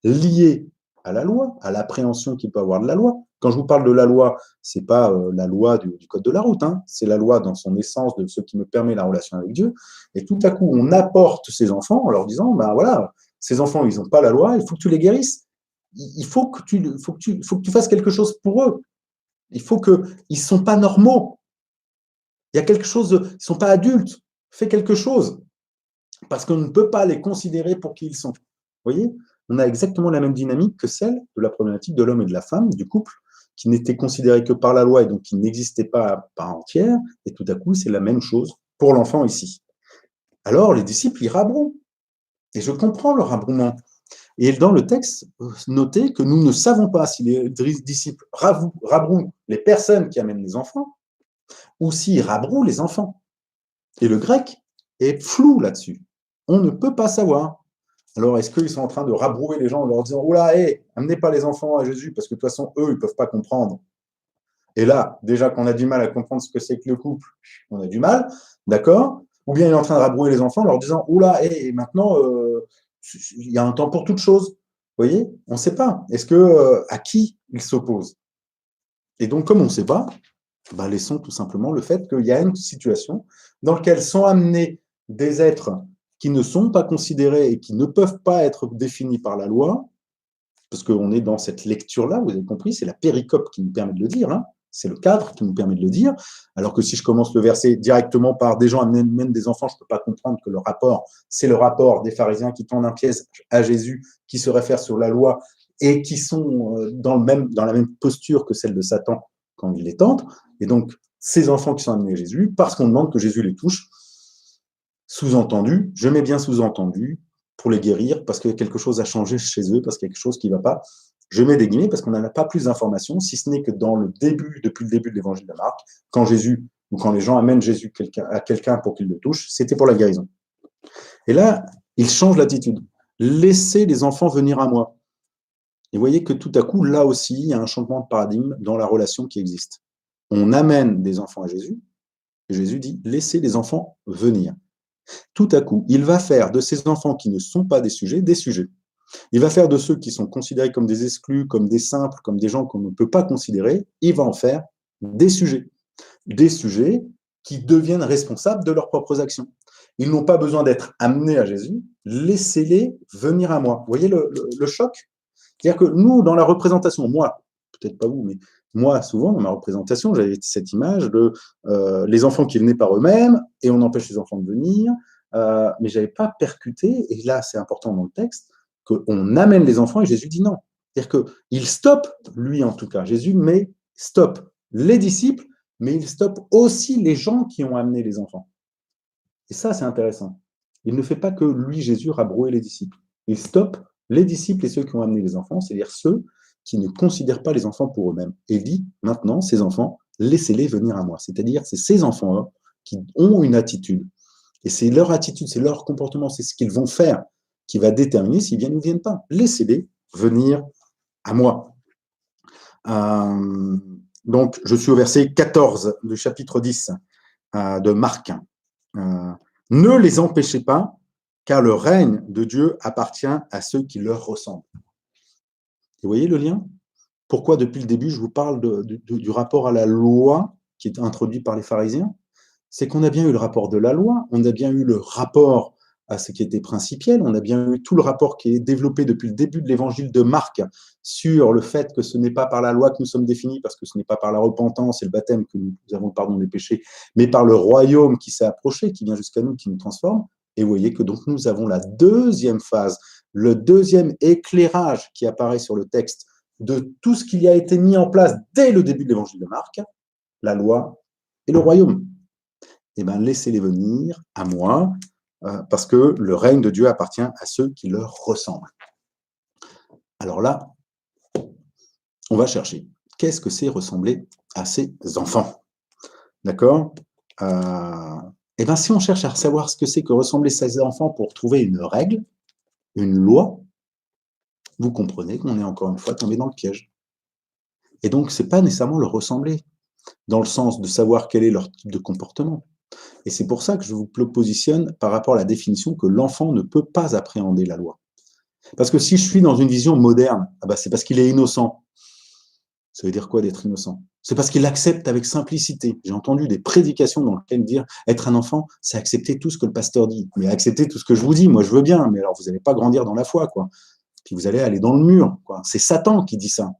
lié à la loi, à l'appréhension qu'il peut avoir de la loi. Quand je vous parle de la loi, ce n'est pas la loi du code de la route, hein. C'est la loi dans son essence de ce qui me permet la relation avec Dieu. Et tout à coup, on apporte ces enfants en leur disant, ben voilà, ces enfants, ils n'ont pas la loi, il faut que tu les guérisses. Il faut que tu fasses quelque chose pour eux. Il faut qu'ils ne sont pas normaux. Il y a quelque chose, ils ne sont pas adultes. Fais quelque chose. Parce qu'on ne peut pas les considérer pour qui ils sont. Vous voyez? On a exactement la même dynamique que celle de la problématique de l'homme et de la femme, du couple, qui n'était considéré que par la loi et donc qui n'existait pas à part entière. Et tout à coup, c'est la même chose pour l'enfant ici. Alors, les disciples, ils rabrouent. Et je comprends leur rabrouement. Et dans le texte, notez que nous ne savons pas si les disciples rabrouent les personnes qui amènent les enfants ou s'ils rabrouent les enfants. Et le grec est flou là-dessus. On ne peut pas savoir. Alors, est-ce qu'ils sont en train de rabrouer les gens en leur disant « Oula, hé, amenez pas les enfants à Jésus parce que de toute façon, eux, ils ne peuvent pas comprendre. » Et là, déjà qu'on a du mal à comprendre ce que c'est que le couple, on a du mal, d'accord? Ou bien il est en train de rabrouer les enfants en leur disant « Oula, hé, maintenant, il y a un temps pour toute chose. » Vous voyez? On ne sait pas. Est-ce que à qui ils s'opposent? Et donc, comme on ne sait pas, laissons tout simplement le fait qu'il y a une situation dans laquelle sont amenés des êtres qui ne sont pas considérés et qui ne peuvent pas être définis par la loi, parce qu'on est dans cette lecture-là, vous avez compris, c'est la péricope qui nous permet de le dire, hein, c'est le cadre qui nous permet de le dire, alors que si je commence le verset directement par des gens amènent des enfants, je ne peux pas comprendre que le rapport, c'est le rapport des pharisiens qui tendent un piège à Jésus, qui se réfèrent sur la loi et qui sont dans la même posture que celle de Satan quand il les tente. Et donc, ces enfants qui sont amenés à Jésus, parce qu'on demande que Jésus les touche, sous-entendu, je mets bien sous-entendu, pour les guérir, parce que quelque chose a changé chez eux, parce qu'il y a quelque chose qui ne va pas. Je mets des guillemets parce qu'on n'en a pas plus d'informations, si ce n'est que depuis le début de l'évangile de Marc, quand Jésus, ou quand les gens amènent Jésus à quelqu'un pour qu'il le touche, c'était pour la guérison. Et là, il change l'attitude. Laissez les enfants venir à moi. Et vous voyez que tout à coup, là aussi, il y a un changement de paradigme dans la relation qui existe. On amène des enfants à Jésus, et Jésus dit, laissez les enfants venir. Tout à coup, il va faire de ces enfants qui ne sont pas des sujets. Il va faire de ceux qui sont considérés comme des exclus, comme des simples, comme des gens qu'on ne peut pas considérer, il va en faire des sujets. Des sujets qui deviennent responsables de leurs propres actions. Ils n'ont pas besoin d'être amenés à Jésus. laissez-les venir à moi. Vous voyez le choc? C'est-à-dire que nous, dans la représentation, moi, peut-être pas vous, mais moi, souvent, dans ma représentation, j'avais cette image de les enfants qui venaient par eux-mêmes, et on empêche les enfants de venir, mais je n'avais pas percuté, et là, c'est important dans le texte, qu'on amène les enfants, et Jésus dit non. C'est-à-dire qu'il stoppe, lui en tout cas, Jésus, mais stoppe les disciples, mais il stoppe aussi les gens qui ont amené les enfants. Et ça, c'est intéressant. Il ne fait pas que lui, Jésus, rabrouer les disciples. Il stoppe les disciples et ceux qui ont amené les enfants, c'est-à-dire ceux qui ne considèrent pas les enfants pour eux-mêmes. Et il dit, maintenant, ces enfants, laissez-les venir à moi. C'est-à-dire, c'est ces enfants-là qui ont une attitude. Et c'est leur attitude, c'est leur comportement, c'est ce qu'ils vont faire qui va déterminer s'ils viennent ou ne viennent pas. Laissez-les venir à moi. Donc, je suis au verset 14 du chapitre 10 de Marc. Ne les empêchez pas, car le règne de Dieu appartient à ceux qui leur ressemblent. Vous voyez le lien? Pourquoi depuis le début je vous parle du rapport à la loi qui est introduit par les pharisiens? C'est qu'on a bien eu le rapport de la loi, on a bien eu le rapport à ce qui était principiel, on a bien eu tout le rapport qui est développé depuis le début de l'évangile de Marc sur le fait que ce n'est pas par la loi que nous sommes définis, parce que ce n'est pas par la repentance et le baptême que nous avons le pardon des péchés, mais par le royaume qui s'est approché, qui vient jusqu'à nous, qui nous transforme. Et vous voyez que donc nous avons la deuxième phase, le deuxième éclairage qui apparaît sur le texte de tout ce qui a été mis en place dès le début de l'évangile de Marc, la loi et le royaume. Eh bien, laissez-les venir à moi, parce que le règne de Dieu appartient à ceux qui leur ressemblent. Alors là, on va chercher. Qu'est-ce que c'est ressembler à ces enfants? D'accord? Eh bien, si on cherche à savoir ce que c'est que ressembler à ces enfants pour trouver une règle, une loi, vous comprenez qu'on est encore une fois tombé dans le piège. Et donc, ce n'est pas nécessairement leur ressembler, dans le sens de savoir quel est leur type de comportement. Et c'est pour ça que je vous positionne par rapport à la définition que l'enfant ne peut pas appréhender la loi. Parce que si je suis dans une vision moderne, c'est parce qu'il est innocent. Ça veut dire quoi d'être innocent? C'est parce qu'il accepte avec simplicité. J'ai entendu des prédications dans lesquelles dire être un enfant, c'est accepter tout ce que le pasteur dit. Mais accepter tout ce que je vous dis, moi je veux bien, mais alors vous n'allez pas grandir dans la foi, quoi. Puis vous allez aller dans le mur, quoi. C'est Satan qui dit ça.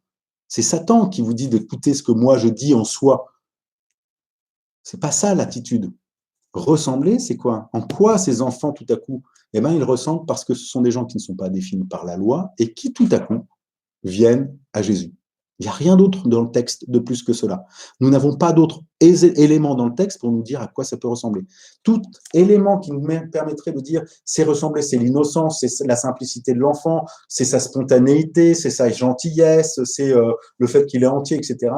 C'est Satan qui vous dit d'écouter ce que moi je dis en soi. C'est pas ça l'attitude. Ressembler, c'est quoi? En quoi ces enfants, tout à coup, eh bien, ils ressemblent parce que ce sont des gens qui ne sont pas définis par la loi et qui, tout à coup, viennent à Jésus. Il n'y a rien d'autre dans le texte de plus que cela. Nous n'avons pas d'autres éléments dans le texte pour nous dire à quoi ça peut ressembler. Tout élément qui nous permettrait de dire c'est ressembler, c'est l'innocence, c'est la simplicité de l'enfant, c'est sa spontanéité, c'est sa gentillesse, c'est le fait qu'il est entier, etc.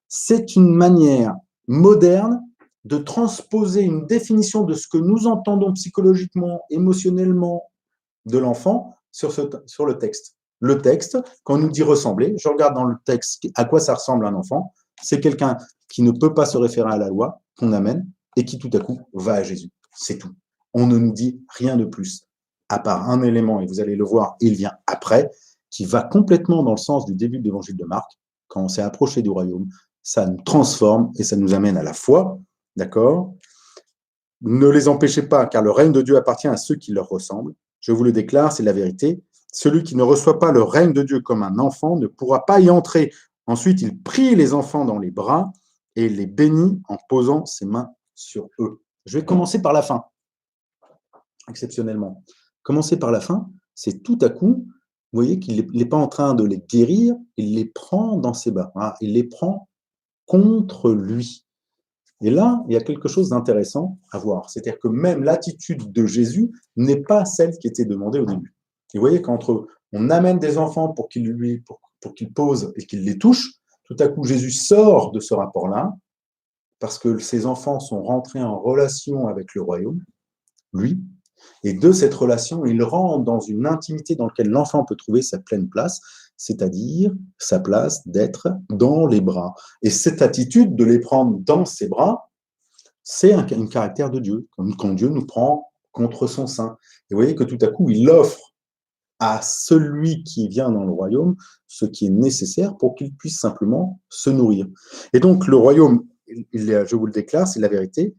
C'est une manière moderne de transposer une définition de ce que nous entendons psychologiquement, émotionnellement de l'enfant sur le texte. Le texte, quand on nous dit ressembler, je regarde dans le texte à quoi ça ressemble un enfant, c'est quelqu'un qui ne peut pas se référer à la loi, qu'on amène, et qui tout à coup va à Jésus. C'est tout. On ne nous dit rien de plus, à part un élément, et vous allez le voir, il vient après, qui va complètement dans le sens du début de l'évangile de Marc. Quand on s'est approché du royaume, ça nous transforme et ça nous amène à la foi, d'accord? Ne les empêchez pas, car le règne de Dieu appartient à ceux qui leur ressemblent. Je vous le déclare, c'est la vérité. Celui qui ne reçoit pas le règne de Dieu comme un enfant ne pourra pas y entrer. Ensuite, il prie les enfants dans les bras et les bénit en posant ses mains sur eux. Je vais commencer par la fin, exceptionnellement. Commencer par la fin, c'est tout à coup, vous voyez qu'il n'est pas en train de les guérir, il les prend dans ses bras. Il les prend contre lui. Et là, il y a quelque chose d'intéressant à voir. C'est-à-dire que même l'attitude de Jésus n'est pas celle qui était demandée au début. Et vous voyez, quand on amène des enfants pour qu'ils posent et qu'ils les touchent, tout à coup, Jésus sort de ce rapport-là, parce que ces enfants sont rentrés en relation avec le royaume, lui, et de cette relation, il rentre dans une intimité dans laquelle l'enfant peut trouver sa pleine place, c'est-à-dire sa place d'être dans les bras. Et cette attitude de les prendre dans ses bras, c'est un caractère de Dieu, quand Dieu nous prend contre son sein. Et vous voyez que tout à coup, il offre à celui qui vient dans le royaume ce qui est nécessaire pour qu'il puisse simplement se nourrir. Et donc, le royaume, je vous le déclare, c'est la vérité.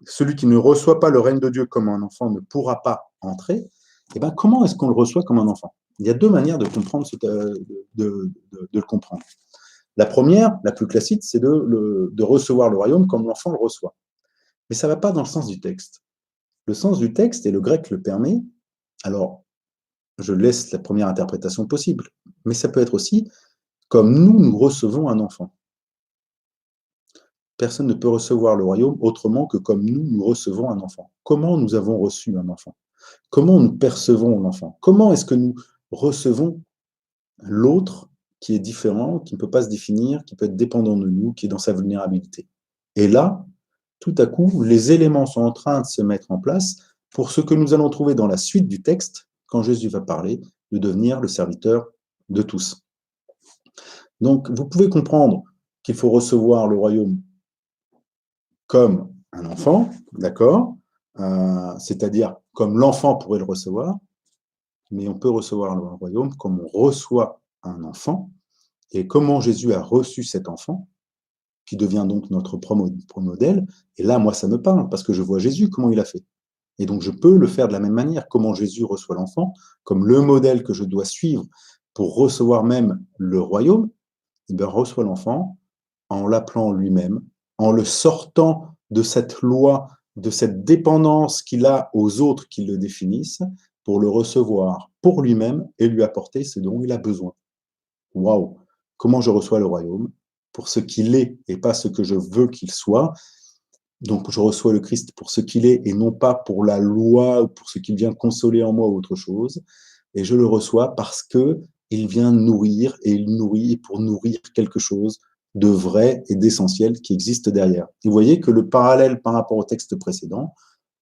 Celui qui ne reçoit pas le règne de Dieu comme un enfant ne pourra pas entrer. Eh ben, comment est-ce qu'on le reçoit comme un enfant? Il y a deux manières de comprendre de le comprendre. La première, la plus classique, c'est de recevoir le royaume comme l'enfant le reçoit. Mais ça ne va pas dans le sens du texte. Le sens du texte, et le grec le permet, alors je laisse la première interprétation possible, mais ça peut être aussi comme nous recevons un enfant. Personne ne peut recevoir le royaume autrement que comme nous recevons un enfant. Comment nous avons reçu un enfant? Comment nous percevons l'enfant? Comment est-ce que nous recevons l'autre qui est différent, qui ne peut pas se définir, qui peut être dépendant de nous, qui est dans sa vulnérabilité? Et là, tout à coup, les éléments sont en train de se mettre en place pour ce que nous allons trouver dans la suite du texte, quand Jésus va parler de devenir le serviteur de tous. Donc, vous pouvez comprendre qu'il faut recevoir le royaume comme un enfant, d'accord, c'est-à-dire comme l'enfant pourrait le recevoir, mais on peut recevoir le royaume comme on reçoit un enfant, et comment Jésus a reçu cet enfant, qui devient donc notre propre modèle, et là, moi, ça me parle, parce que je vois Jésus, comment il a fait. Et donc, je peux le faire de la même manière, comment Jésus reçoit l'enfant, comme le modèle que je dois suivre pour recevoir même le royaume, et bien, reçoit l'enfant en l'appelant lui-même, en le sortant de cette loi, de cette dépendance qu'il a aux autres qui le définissent, pour le recevoir pour lui-même et lui apporter ce dont il a besoin. Waouh! Comment je reçois le royaume? Pour ce qu'il est et pas ce que je veux qu'il soit. Donc, je reçois le Christ pour ce qu'il est et non pas pour la loi ou pour ce qu'il vient consoler en moi ou autre chose. Et je le reçois parce que il vient nourrir et il nourrit pour nourrir quelque chose de vrai et d'essentiel qui existe derrière. Et vous voyez que le parallèle par rapport au texte précédent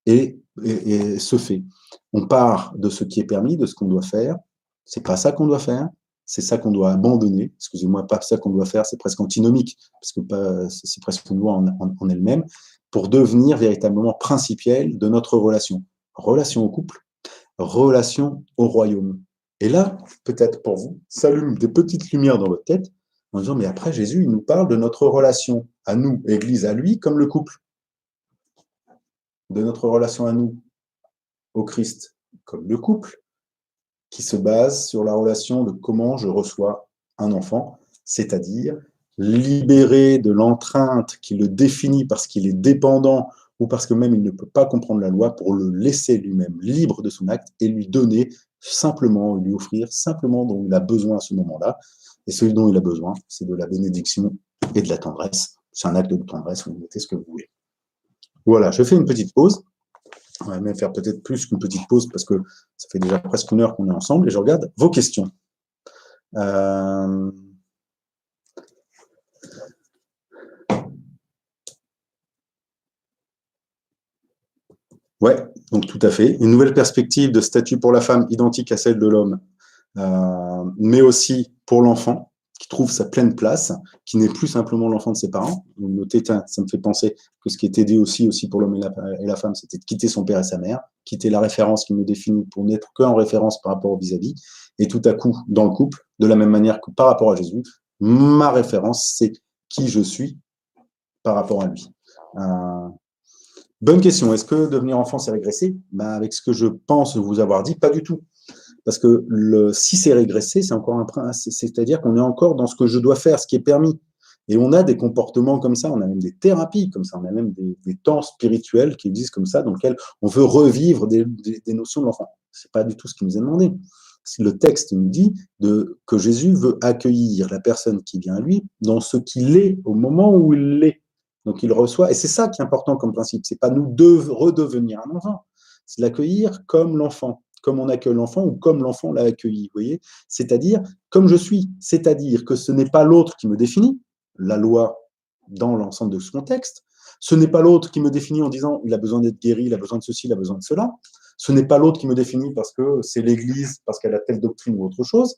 se fait. On part de ce qui est permis, de ce qu'on doit faire. C'est pas ça qu'on doit faire, c'est ça qu'on doit abandonner. Excusez-moi, pas ça qu'on doit faire, c'est presque antinomique, parce que c'est presque une loi en elle-même, pour devenir véritablement principiel de notre relation. Relation au couple, relation au royaume. Et là, peut-être pour vous, s'allument des petites lumières dans votre tête en disant, mais après, Jésus, il nous parle de notre relation à nous, Église, à lui, comme le couple. De notre relation à nous, au Christ, comme le couple, qui se base sur la relation de comment je reçois un enfant, c'est-à-dire libéré de l'entrainte qui le définit parce qu'il est dépendant ou parce que même il ne peut pas comprendre la loi, pour le laisser lui-même libre de son acte et lui donner simplement, lui offrir simplement dont il a besoin à ce moment-là. Et ce dont il a besoin, c'est de la bénédiction et de la tendresse. C'est un acte de tendresse, vous mettez ce que vous voulez. Voilà, je fais une petite pause. On va même faire peut-être plus qu'une petite pause parce que ça fait déjà presque une heure qu'on est ensemble et je regarde vos questions. Ouais, donc tout à fait. Une nouvelle perspective de statut pour la femme identique à celle de l'homme, mais aussi pour l'enfant qui trouve sa pleine place, qui n'est plus simplement l'enfant de ses parents. Vous notez, ça me fait penser que ce qui était dit aussi pour l'homme et la femme, c'était de quitter son père et sa mère, quitter la référence qui me définit pour n'être qu'en référence par rapport au vis-à-vis. Et tout à coup, dans le couple, de la même manière que par rapport à Jésus, ma référence, c'est qui je suis par rapport à lui. Bonne question. Est-ce que devenir enfant, c'est régresser? Avec ce que je pense vous avoir dit, pas du tout. Parce que si c'est régressé, c'est encore c'est-à-dire qu'on est encore dans ce que je dois faire, ce qui est permis. Et on a des comportements comme ça, on a même des thérapies comme ça, on a même des temps spirituels qui existent comme ça, dans lesquels on veut revivre des notions de l'enfant. C'est pas du tout ce qui nous est demandé. Le texte nous dit que Jésus veut accueillir la personne qui vient à lui dans ce qu'il est au moment où il l'est. Donc il reçoit, et c'est ça qui est important comme principe, c'est pas nous redevenir un enfant, c'est l'accueillir comme l'enfant, comme on accueille l'enfant ou comme l'enfant l'a accueilli, vous voyez, c'est-à-dire comme je suis, c'est-à-dire que ce n'est pas l'autre qui me définit, la loi dans l'ensemble de ce contexte, ce n'est pas l'autre qui me définit en disant il a besoin d'être guéri, il a besoin de ceci, il a besoin de cela, ce n'est pas l'autre qui me définit parce que c'est l'Église, parce qu'elle a telle doctrine ou autre chose,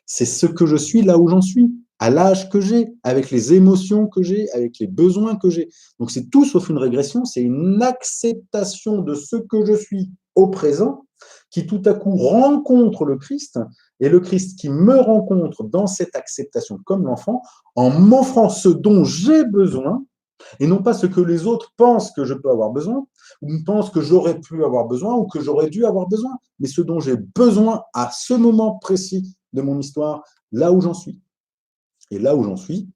c'est ce que je suis là où j'en suis, à l'âge que j'ai, avec les émotions que j'ai, avec les besoins que j'ai. Donc c'est tout sauf une régression, c'est une acceptation de ce que je suis au présent qui tout à coup rencontre le Christ, et le Christ qui me rencontre dans cette acceptation comme l'enfant, en m'offrant ce dont j'ai besoin, et non pas ce que les autres pensent que je peux avoir besoin, ou pense que j'aurais pu avoir besoin ou que j'aurais dû avoir besoin, mais ce dont j'ai besoin à ce moment précis de mon histoire, là où j'en suis. Et là où j'en suis,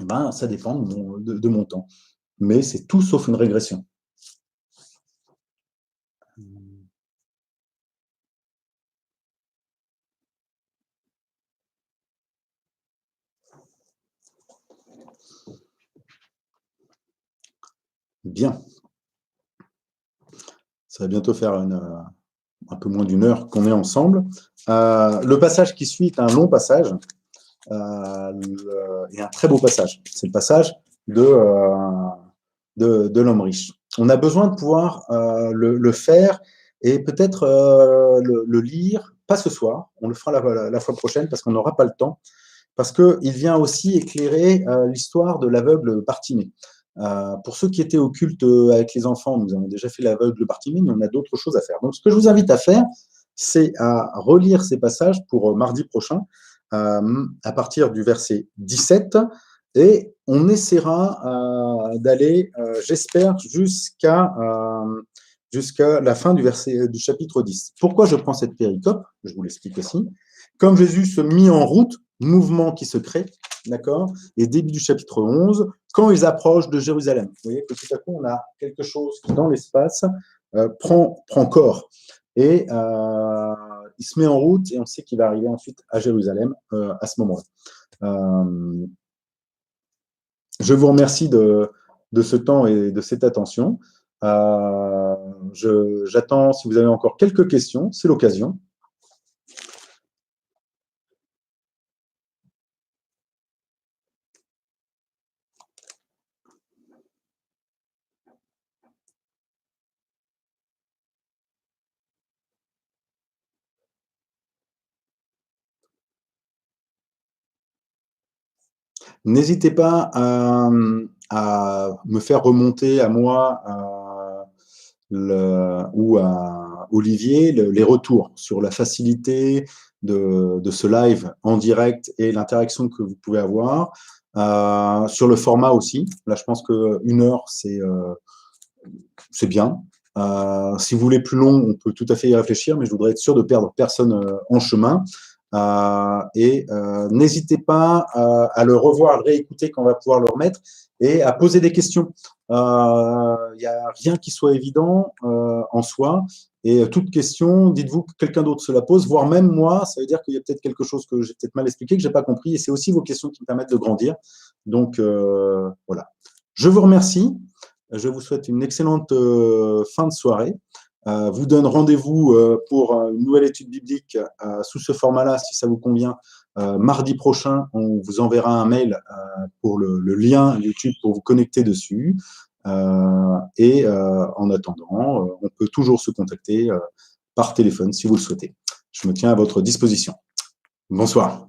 eh ben, ça dépend de mon temps. Mais c'est tout sauf une régression. Bien. Ça va bientôt faire un peu moins d'une heure qu'on est ensemble. Le passage qui suit est un long passage et un très beau passage. C'est le passage de l'homme riche. On a besoin de pouvoir le faire et peut-être le lire, pas ce soir, on le fera la fois prochaine parce qu'on n'aura pas le temps, parce qu'il vient aussi éclairer l'histoire de l'aveugle Bartimée. Pour ceux qui étaient au culte avec les enfants, nous avons déjà fait l'aveugle Bartimée, mais on a d'autres choses à faire. Donc, ce que je vous invite à faire, c'est à relire ces passages pour mardi prochain, à partir du verset 17, et on essaiera d'aller, j'espère, jusqu'à la fin du chapitre 10. Pourquoi je prends cette péricope? Je vous l'explique aussi. Comme Jésus se mit en route, mouvement qui se crée, d'accord? Et début du chapitre 11, quand ils approchent de Jérusalem. Vous voyez que tout à coup, on a quelque chose qui, dans l'espace, prend corps. Et il se met en route et on sait qu'il va arriver ensuite à Jérusalem à ce moment-là. Je vous remercie de ce temps et de cette attention. J'attends, si vous avez encore quelques questions, c'est l'occasion. N'hésitez pas à me faire remonter à moi ou à Olivier les retours sur la facilité de ce live en direct et l'interaction que vous pouvez avoir. Sur le format aussi. Là, je pense qu'une heure, c'est bien. Si vous voulez plus long, on peut tout à fait y réfléchir, mais je voudrais être sûr de perdre personne en chemin. N'hésitez pas à le revoir, à le réécouter quand on va pouvoir le remettre et à poser des questions. Il n'y a rien qui soit évident en soi. Et toute question, dites-vous que quelqu'un d'autre se la pose, voire même moi, ça veut dire qu'il y a peut-être quelque chose que j'ai peut-être mal expliqué, que je n'ai pas compris. Et c'est aussi vos questions qui me permettent de grandir. Donc, voilà. Je vous remercie. Je vous souhaite une excellente fin de soirée. Vous donne rendez-vous pour une nouvelle étude biblique sous ce format-là, si ça vous convient. Mardi prochain, on vous enverra un mail pour le lien YouTube pour vous connecter dessus. En attendant, on peut toujours se contacter par téléphone si vous le souhaitez. Je me tiens à votre disposition. Bonsoir.